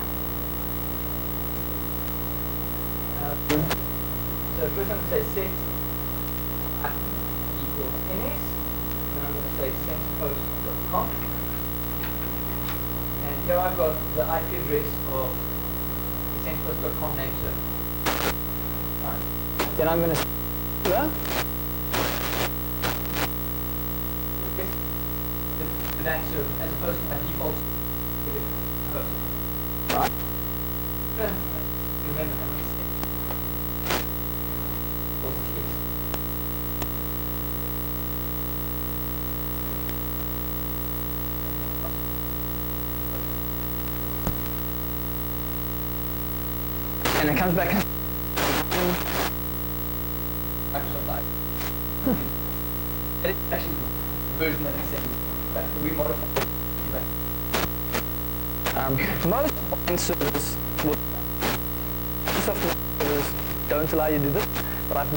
So first I'm going to say set equals ns, and I'm going to say sensepost.com. And here I've got the IP address of the sensepost.com name server. Right. Then I'm going to to that server as opposed to my default host. Right. Remember that. And it comes back Microsoft Live. It's actually the version that it's sent back. We modified it. Most end servers will Microsoft servers don't allow you to do this, but I've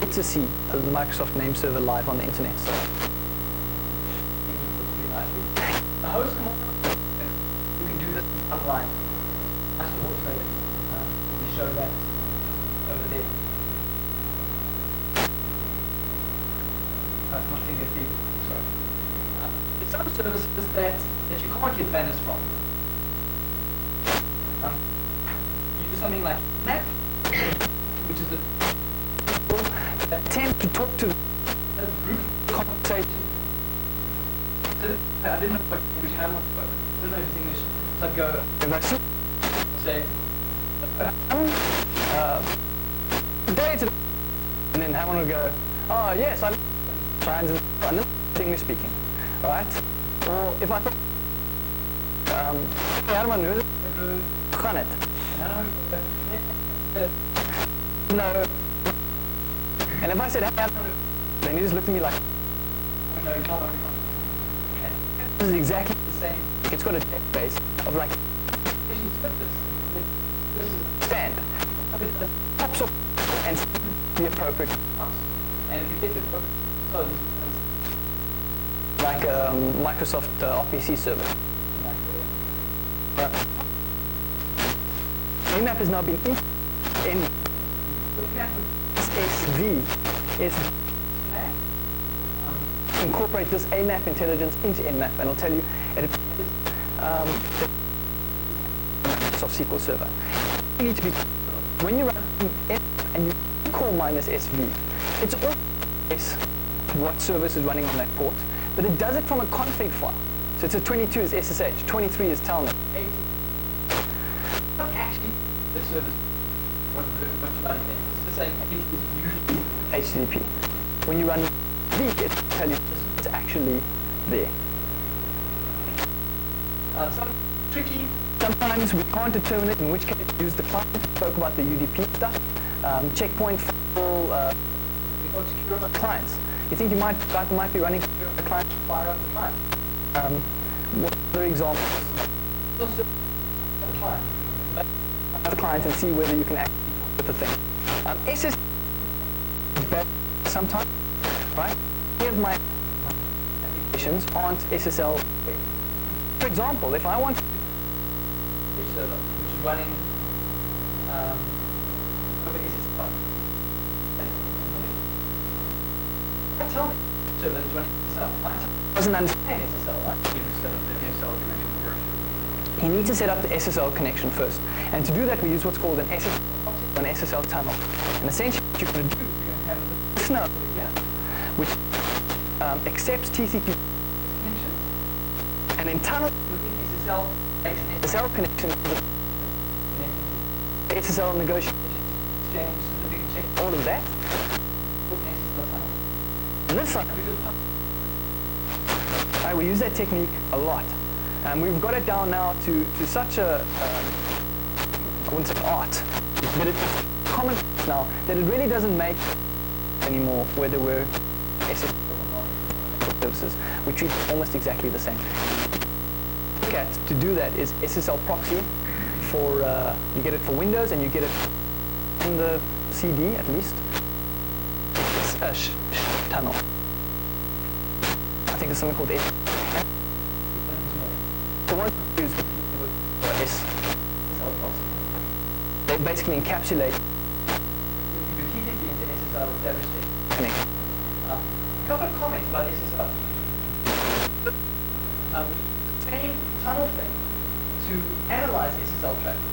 yet to see a Microsoft name server live on the internet. So the host command, you can do this online. That's the automated. We show that over there. That's my finger deep. Sorry. There's some services that you can't get banners from. You do something like map, which is the attempt to talk to the group conversation. So I didn't know what language Hamlet spoke. I didn't know if it's English. So I'd go, if I say, data, and then Hamlet would go, oh yes, I'm trying to run English speaking, right? Or if I thought, hey, Herman, hoe gaan het? No. And if I said, hey, then he just looked at me like, oh no, he's not working on it. And this is exactly the same. It's got a database of like, this is stand. It pops up and the appropriate response. And if you get the appropriate response, like a Microsoft RPC server. AMAP has now been in SV is incorporate this AMAP intelligence into Nmap, and it'll tell you it Microsoft SQL Server. You need to be when you run Nmap and you call -SV, it's always what service is running on that port, but it does it from a config file. So it says 22 is SSH, 23 is telnet. 80. Not actually the service what's running there. It's just saying 80 is usually HTTP. When you run V, it will tell you it's actually there. Some tricky. Sometimes we can't determine it, in which case use the client. We spoke about the UDP stuff. Checkpoint for secure clients. You think you might be running secure client, fire up the client. What other examples? also the client. The client and see whether you can actually with the thing. SSL is bad sometimes, right? Many of my applications aren't SSL. For example, if I want to server, which is running over SSL, I tell me server is running SSL. I doesn't understand SSL, right? You need to set up the SSL connection first. You need to set up the SSL connection first. And to do that, we use what's called an SSL tunnel. And essentially what you're going to do is you're going to have this node here, which accepts TCP connections, and then tunnel within SSL makes an SSL connection to the SSL negotiation, exchange, certificate check, all of that. And this side, we use that technique a lot. And we've got it down now to such a, I wouldn't say art, but it's common now that it really doesn't make anymore whether we're SSL services. We treat it almost exactly the same. To do that is SSL proxy for, you get it for Windows and you get it in the CD at least. It's a tunnel. I think there's something called S. The one to use SSL proxy. They basically encapsulate you TCP into SSL established connection. A couple of comments about SSL. We use the same tunnel thing to analyze SSL traffic.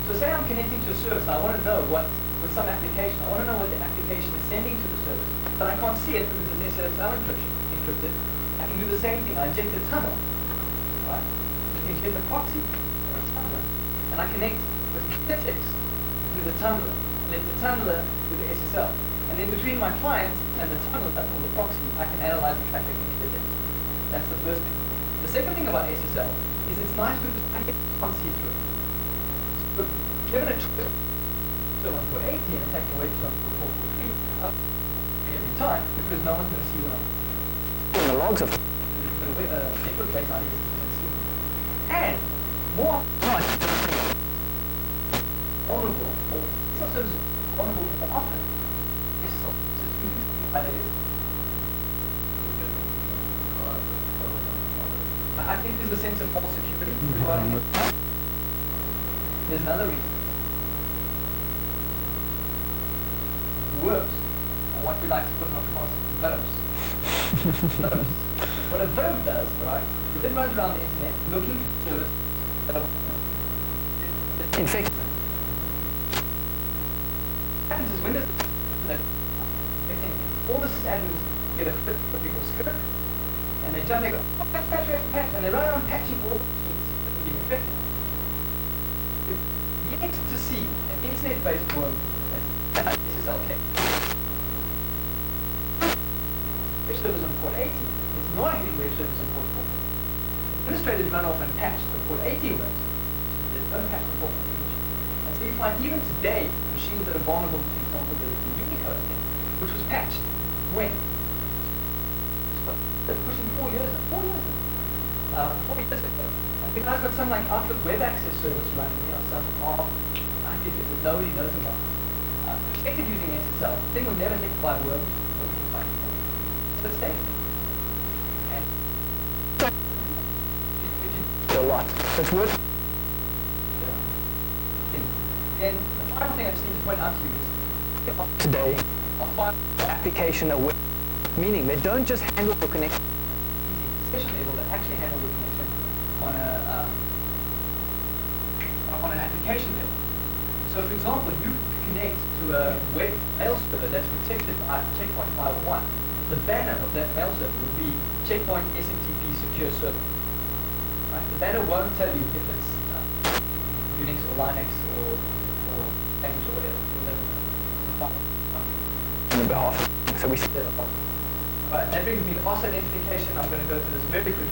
So say I'm connecting to a service and I want to know with some application, I want to know what the application is sending to the service, but I can't see it because it's SSL encrypted. I can do the same thing. I inject a tunnel, right? You can inject a proxy or a tunneler, and I connect with Vertex to the tunneler, and then the tunneler to the SSL. And then between my client and the tunneler or the proxy, I can analyze the traffic in Vertex. That's the first thing. The second thing about SSL is it's nice because I can't see through it. So given a choice, so on port 80 and attacking web on port 443, every time because no one's going to see what I'm in the logs of the network-based IDs you can see. And more vulnerable, or SSL services vulnerable more often. SSL services do something like this. I think there's a sense of false security regarding it. There's another reason. Worms, or what we like to put in our class, worms. What a worm does, right, is it runs around the internet looking for services that are infected. What happens is when there's all the sysadmins get a what we call script, and they jump, they go, oh, patch, and they run around patching all the machines that are being infected. You're yet to see an internet-based worm that's SSL case. Web servers on port 80, it's not hitting web servers on port 4. Administrators run off and patch the port 80 worms, they don't patch the port 40 machines. And so you find even today, machines that are vulnerable to, for example, the Unicode thing, which was patched when? It's pushing 4 years now. 4 years now. 4 years ago. And the guy's got some like Outlook web access service running, some architecture that nobody knows about. Protected using SSL. The thing was never hit by worms, wasn't hit by anything. So it's stable. And a lot. So it's worth then the final thing I just need to point out to you is today application aware, meaning they don't just handle your connection session level, they actually handle your connection on an application level. So for example, you connect to a web mail server that's protected by Checkpoint 501. The banner of that mail server will be Checkpoint SMTP secure server. Right? The banner won't tell you if it's Unix or Linux or Linux or whatever. You'll never know. On behalf of, so we set it up. Right, that brings me to OS identification. I'm going to go through this very quickly.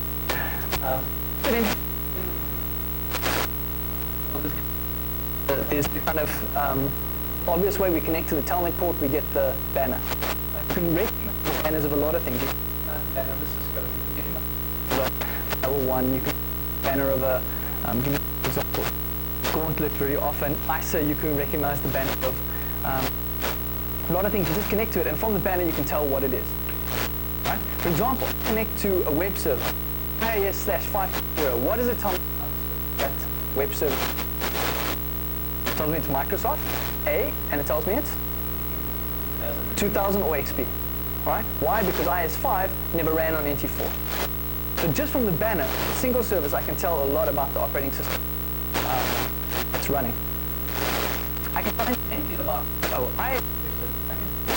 There's the kind of obvious way we connect to the telnet port, we get the banner. You can recognize the banners of a lot of things. You can recognize the banner of a Cisco. You can recognize the banner of a Give you an example. Gauntlet very often. ISA, you can recognize the banner of. A lot of things, you just connect to it, and from the banner you can tell what it is. Right? For example, connect to a web server. IIS/5.0. What does it tell me that web server? It tells me it's Microsoft, A, and it tells me it's 2000 or XP. Right? Why? Because IS5 never ran on NT4. So just from the banner, single service, I can tell a lot about the operating system that's running. I can find anything about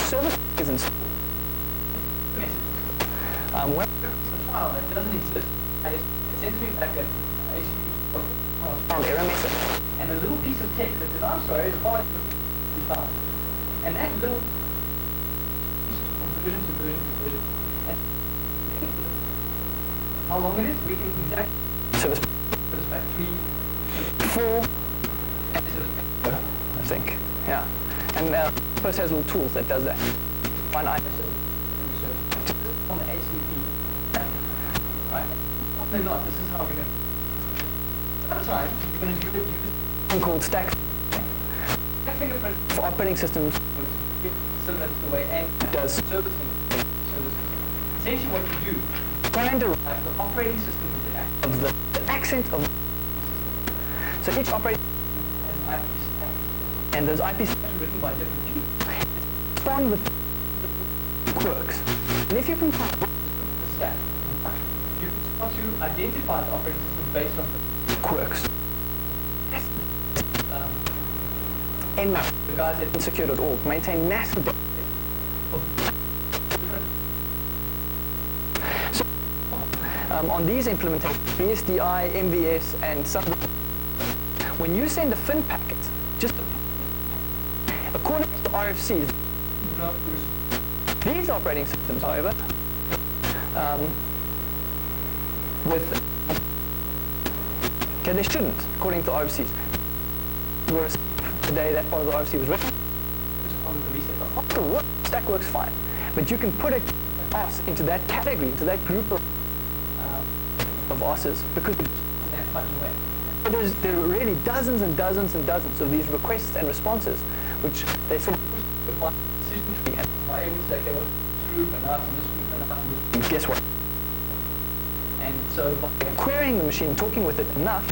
service is installed. When the file that doesn't exist, it sends me back an HTTP error message and a little piece of text that says, I'm sorry, the file is found. And that little from version to version to version. And how long it is, we can exactly service back 3, 4, and service back, I think. Yeah. And Sensepost has little tools that does that. Find ISO on the HTTP. Right? Often not, this is how we're going to. Sometimes you're going to use something called stack fingerprint for operating systems similar to the way AND does service fingerprint. Essentially what you do, try and derive the operating system of the accent of the system. So each operating system has an IP stack. And those IP stacks are written by different people. Respond with quirks. And if you can find the stack, you can start to identify the operating system based on the quirks. Nmap, the guys at insecure.org, maintain massive databases of different. So, on these implementations, BSDI, MVS, and some, when you send a fin packet, just according to RFCs, these operating systems, however, they shouldn't, according to RFCs. Whereas today that part of the RFC was written, the stack works fine, but you can put an OS into that category, into that group of OSs, because it's in that funny way. There are really dozens and dozens and dozens of these requests and responses, which they sort of push the decision tree and are able to say, okay, well, this group, and now it's in this group, and now it's in this group. Guess what? And so by querying the machine, talking with it enough,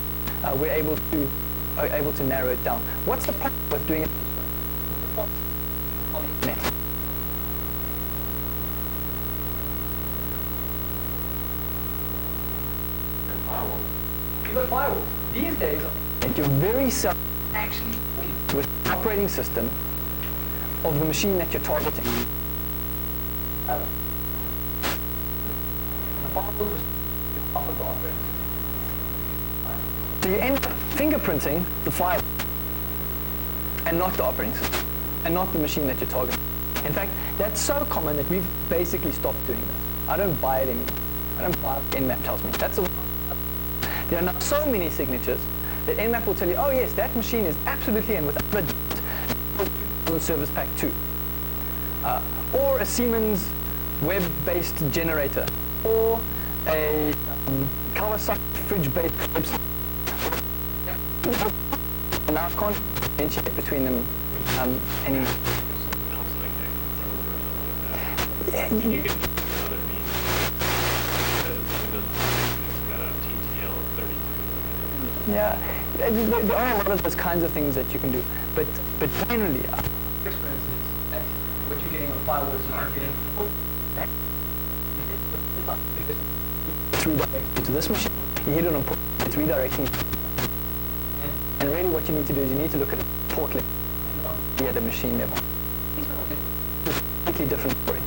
we're able to narrow it down. What's the problem with doing it this way? What's the problem on the internet? You've got firewalls. These days, you're very seldom actually with the operating system of the machine that you're targeting. The firewall is off of the operating system. So you end up fingerprinting the firewall and not the operating system, and not the machine that you're targeting. In fact, that's so common that we've basically stopped doing this. I don't buy it anymore. I don't buy what Nmap tells me. That's the There are now so many signatures that Nmap will tell you, oh yes, that machine is absolutely and without a doubt on Service Pack 2. Or a Siemens web-based generator, or a Kawasaki fridge-based website. Now I can't differentiate between them any. Yeah, You could other means. It's got a TTL of 32. Yeah, there are a lot of those kinds of things that you can do, but generally, experience is that what you're getting on firewall is you're getting it's redirecting to this machine. You hit it on port, it's redirecting. And really, what you need to do is you need to look at a port level and not be at a machine level. It's a completely different story.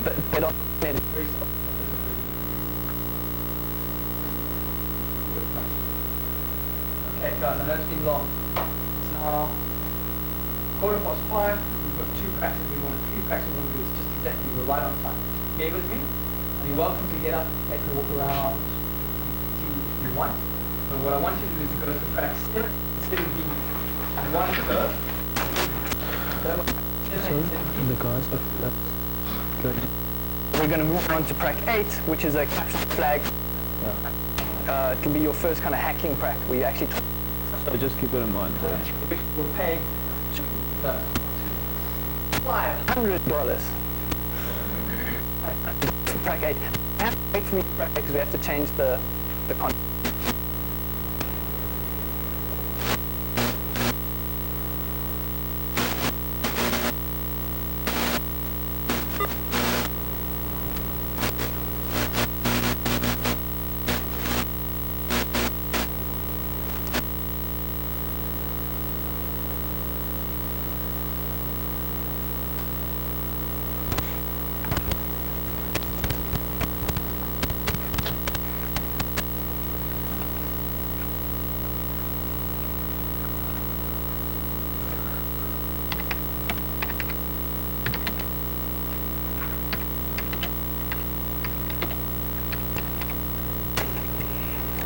But on the net, it's very self. Okay, guys, I know it's been long. It's now 5:15. We've got 2 cracks that we want to, 3 cracks we want to do. It's just exactly, we're right on time. Bear with me. And you're welcome to get up, take a walk around, see if you want. But what I want you to do is to go to track 7, 7B, and 1 go. The guys, We're going to move on to track 8, which is a capture flag. yeah. it'll be your first kind of hacking prac where you actually So just keep it in mind. we'll pay $500 for prac 8. We have to wait for me to prac 8 because we have to change the content.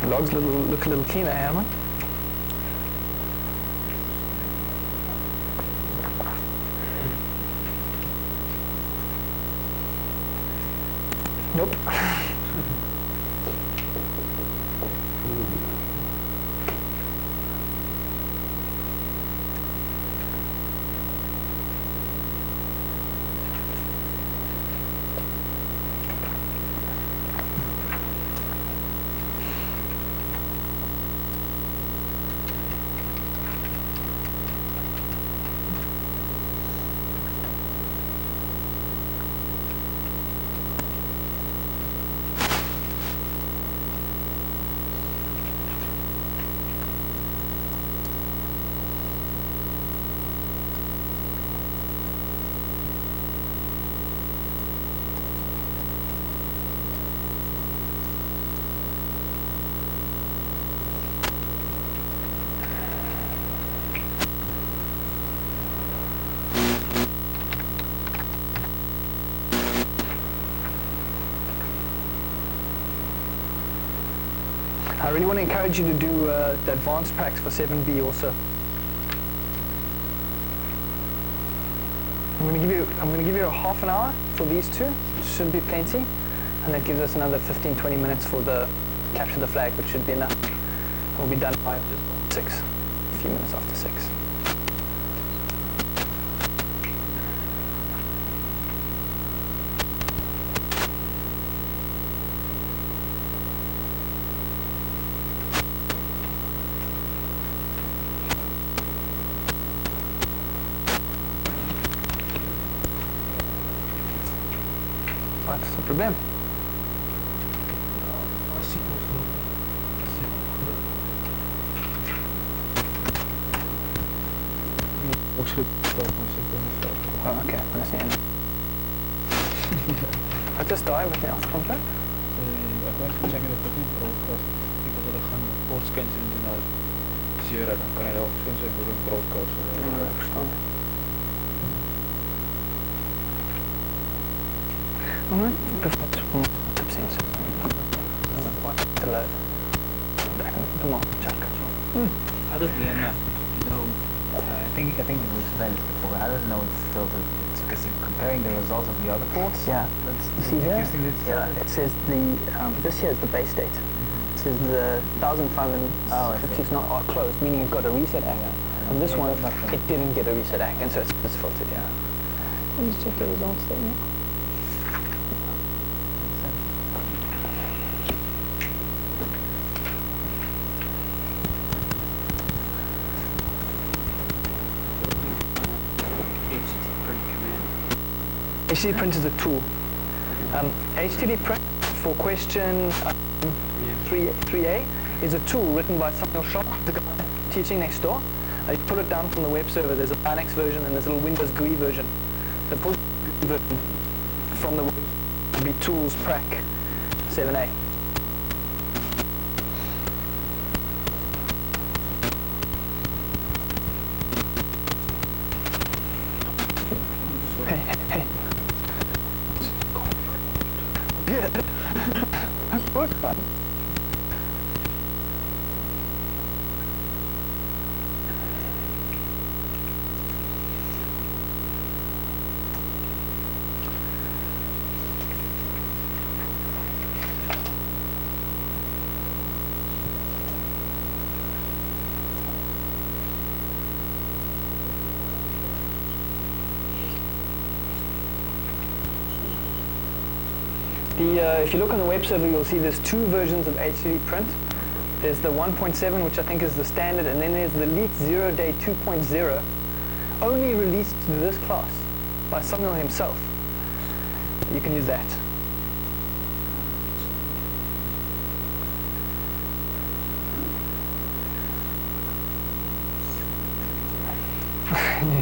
Logs look a little cleaner, Herman. Nope. I really want to encourage you to do the advanced packs for 7B also. I'm going to give you a half an hour for these two, which should be plenty, and that gives us another 15-20 minutes for the capture the flag, which should be enough. We'll be done by just 6, a few minutes after 6. What's the problem? Oh, okay, I see. Wat is daar met die afkomstig? Ek was checken of dit nie broadcast because hulle gaan podscans doen na Zero, dan kan hy daar opskyn sy broadcast. Ja, ek verstaan. Tipsies. Te loud. Back in the market check. How does the MF know? I think it was explained before. How does it know it's filtered? It's because you're comparing the results of the other ports. Yeah, you see here? Yeah, it says this here is the base date. It says the 1550s are closed, meaning it got a reset ACK. Yeah. And this Yeah, one, nothing. it didn't get a reset ACK, and so it's filtered. Yeah. Let me just check the results there. Yeah. HTTP print is a tool. HTTP print for question 3A is a tool written by Samuel Sharp, the guy teaching next door. You pull it down from the web server. There's a Linux version and there's a little Windows GUI version. So pull the version from the web to be tools prac 7A. Hey. Yeah. That worked fine. If you look on the web server, you'll see there's two versions of HTTP print. There's the 1.7, which I think is the standard, and then there's the leaked 0-day 2.0, only released to this class by Samuel himself. You can use that.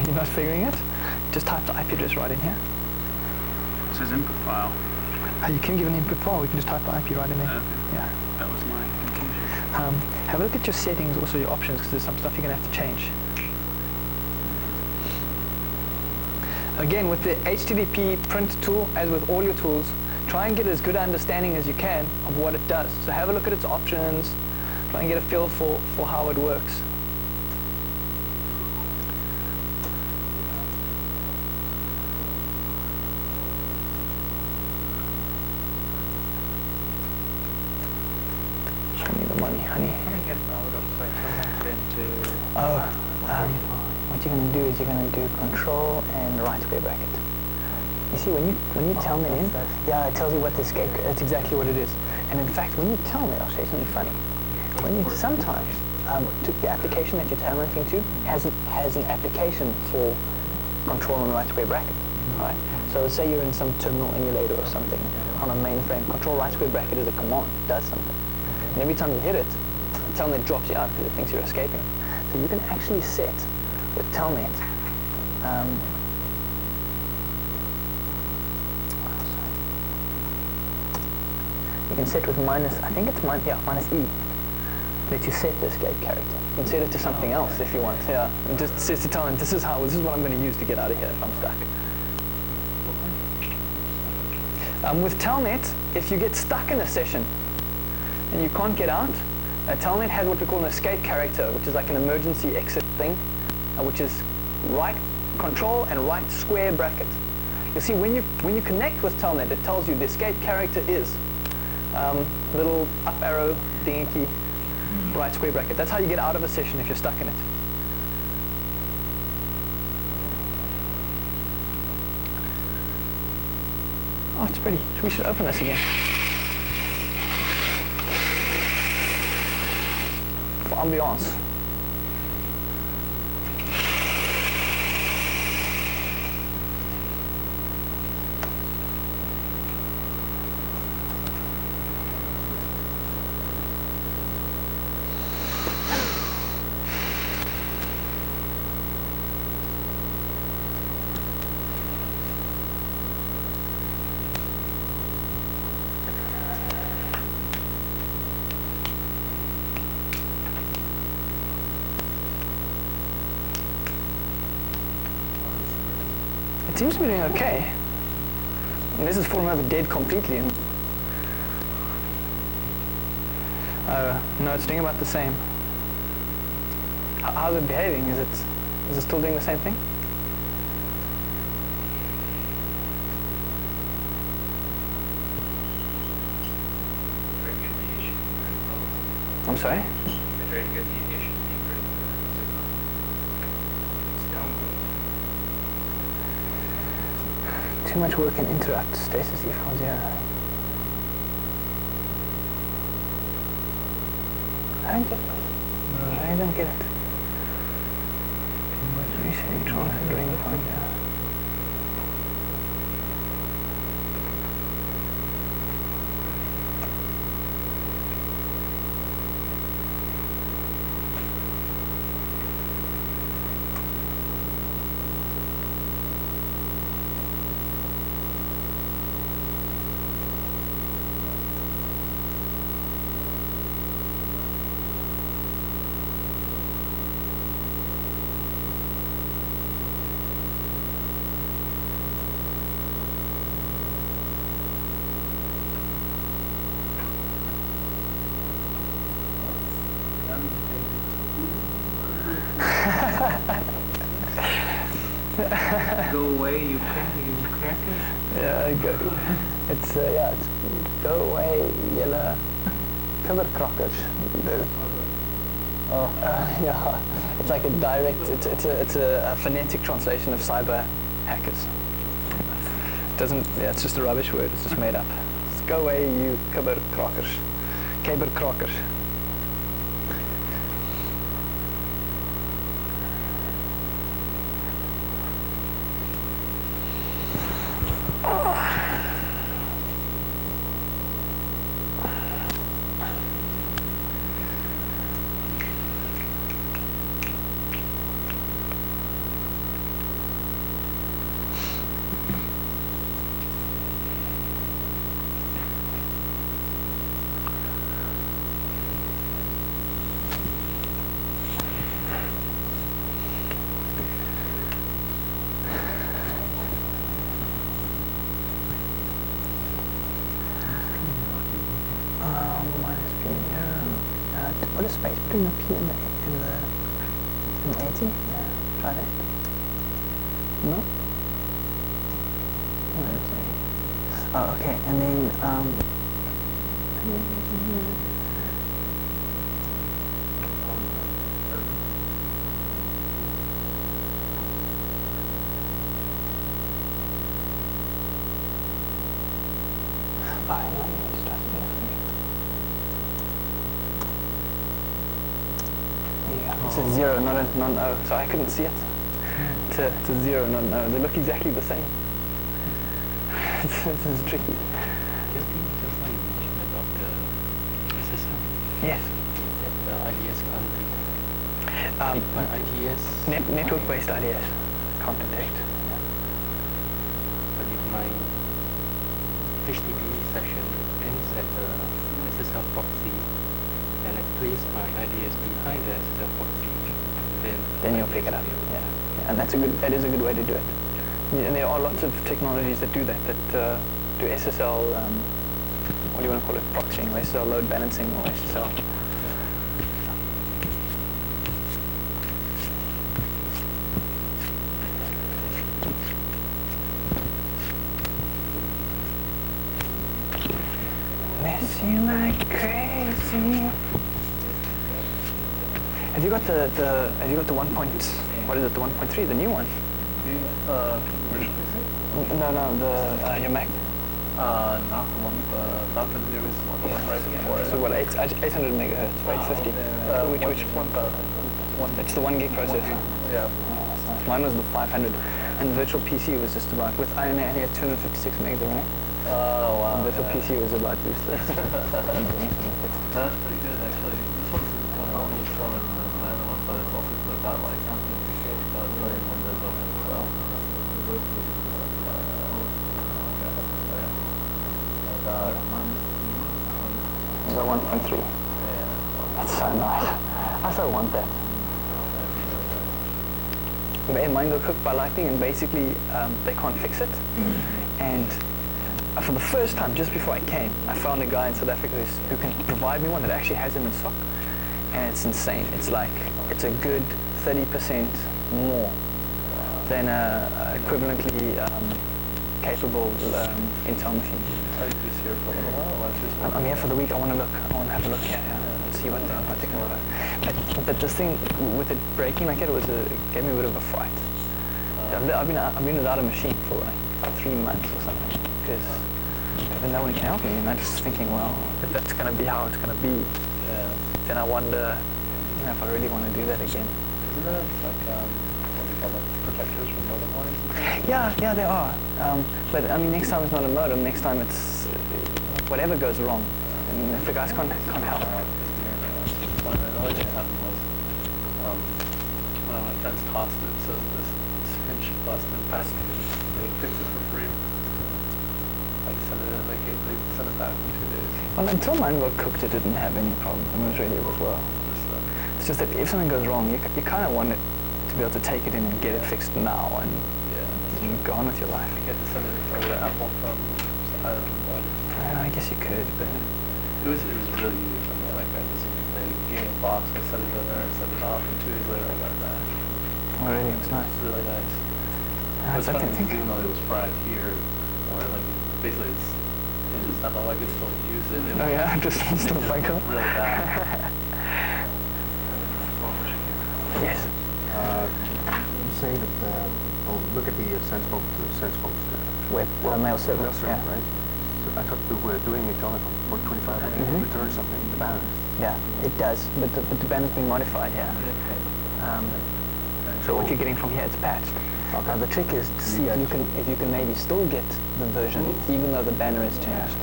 You're not figuring it? Just type the IP address right in here. It says input file. You can give an input file. We can just type the IP right in there. Okay. Yeah. That was my confusion. Have a look at your settings, also your options, because there's some stuff you're going to have to change. Again, with the HTTP print tool, as with all your tools, try and get as good an understanding as you can of what it does. So have a look at its options, try and get a feel for how it works. Show me the money, honey. What you're going to do is you're going to do control and right square bracket. You see, when you telnet in, yeah, it tells you what the escape. That's exactly what it is. And in fact, when you telnet, I'll show you something funny. When you sometimes the application that you're telnetting to has an application for control and right square bracket, right? So say you're in some terminal emulator or something on a mainframe. Control right square bracket is a command. It does something. And every time you hit it, telnet drops you out because it thinks you're escaping. So you can actually set with telnet you can set with minus, I think it's minus E, that you set the escape character. You can set it to something else if you want. Yeah, and just says to telnet, this is what I'm going to use to get out of here if I'm stuck. With telnet, if you get stuck in a session and you can't get out, telnet has what we call an escape character, which is like an emergency exit thing, which is right control and right square bracket. You'll see when you connect with telnet, it tells you the escape character is little up arrow dingy key right square bracket. That's how you get out of a session if you're stuck in it. Oh, it's pretty. We should open this again. For ambiance. It seems to be doing okay. Unless it's fallen over dead completely. And no, it's doing about the same. How's it behaving? Is it still doing the same thing? I'm sorry? I tried to get the initial signal. It's down. Too much work can interrupt status equals 0. I don't get it. I don't get it. Resetting transferring point. Go away, you crackers. Yeah, go. It's it's go away, yellow pillarkrokkers. Yeah, it's like a direct. It's a phonetic translation of cyber hackers. It doesn't. Yeah, it's just a rubbish word. It's just made up. Go away, you kibberkrakers. Kibberkrakers. Minus P, what is space between the P and the 80? Yeah, try that. No? What is it? Oh, okay, and then, It's a 0, not an O, so I couldn't see it. It's a 0, not an O. They look exactly the same. This is tricky. Just like you mentioned about the SSL. Yes. That the IDS can't detect. By IDS. Network-based IDS can't detect. But if my HTTP session ends at the SSL proxy, and I place my IDS behind the SSL proxy, then you'll pick it up. Yeah. And that is a good way to do it. Yeah, and there are lots of technologies that do that, do SSL, what do you want to call it, proxying, or SSL load balancing, or SSL. Miss you like crazy. Have you got the 1 point, what is it, the 1.3, the new one? No, your Mac. Not the one, not the newest one, right before it. So what, 800 megahertz, or 850? Which 1,000. It's the 1 gig processor. Yeah. Mine was the 500, and the virtual PC was just about, I only had 256 megs of RAM. Oh, wow. The virtual PC was about useless. That's pretty good, actually. This one's kind of slower than my other one, but it's also got like running Windows open as well. The 1.3. Yeah. That's so nice. I so want that. Mine got cooked by lightning, and basically they can't fix it. And for the first time, just before I came, I found a guy in South Africa who can provide me one that actually has them in stock, and it's insane. It's a good 30% more than a equivalently capable Intel machine. Are you just here for a little while? I'm here for the week. I want to have a look here and see what they're going about. But this thing with it breaking like it gave me a bit of a fright. I've been without a machine for like 3 months or something, because no one can help me, and I'm just thinking, well, if that's going to be how it's going to be, then I wonder if I really want to do that again. Isn't there like what they call like protectors for modem lines? Yeah, there are. But I mean, next time it's not a modem. Next time it's whatever goes wrong, and if the guys can't help. The only thing that happened was one of my friends tossed it, so this hinge busted past. They fixed it for free. Like sent it in, they sent it back in 2 days. Well, until mine got cooked, it didn't have any problem. It was really as well. It's just that if something goes wrong, you kind of want it to be able to take it in and get it fixed now, and go on with your life. You had to send it over to Apple from, I don't know what. I guess you could, but it was really easy for me. Like they gave me a box, I set it in there, I sent it off, and 2 days later I got it back. Oh, really? It was nice. It was really nice. It's funny, even though it was fried here, or like basically it just I thought I could still use it. Oh yeah, just still like it. Really bad. Yes. You say that look at the Sensepost Web mail server. mail server, Yeah. right? I thought they were doing it on port 25 when Mhm. it returns something, the banner. Yeah, it does, but the banner's been modified, yeah. So what you're getting from here, it's patched. The trick is to see if you can maybe still get the version even though the banner is changed.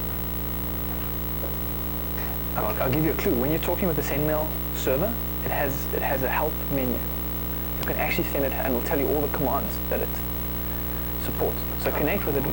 I'll give you a clue. When you're talking with the SendMail server, it has a help menu. You can actually send it and it'll tell you all the commands that it supports. So connect with it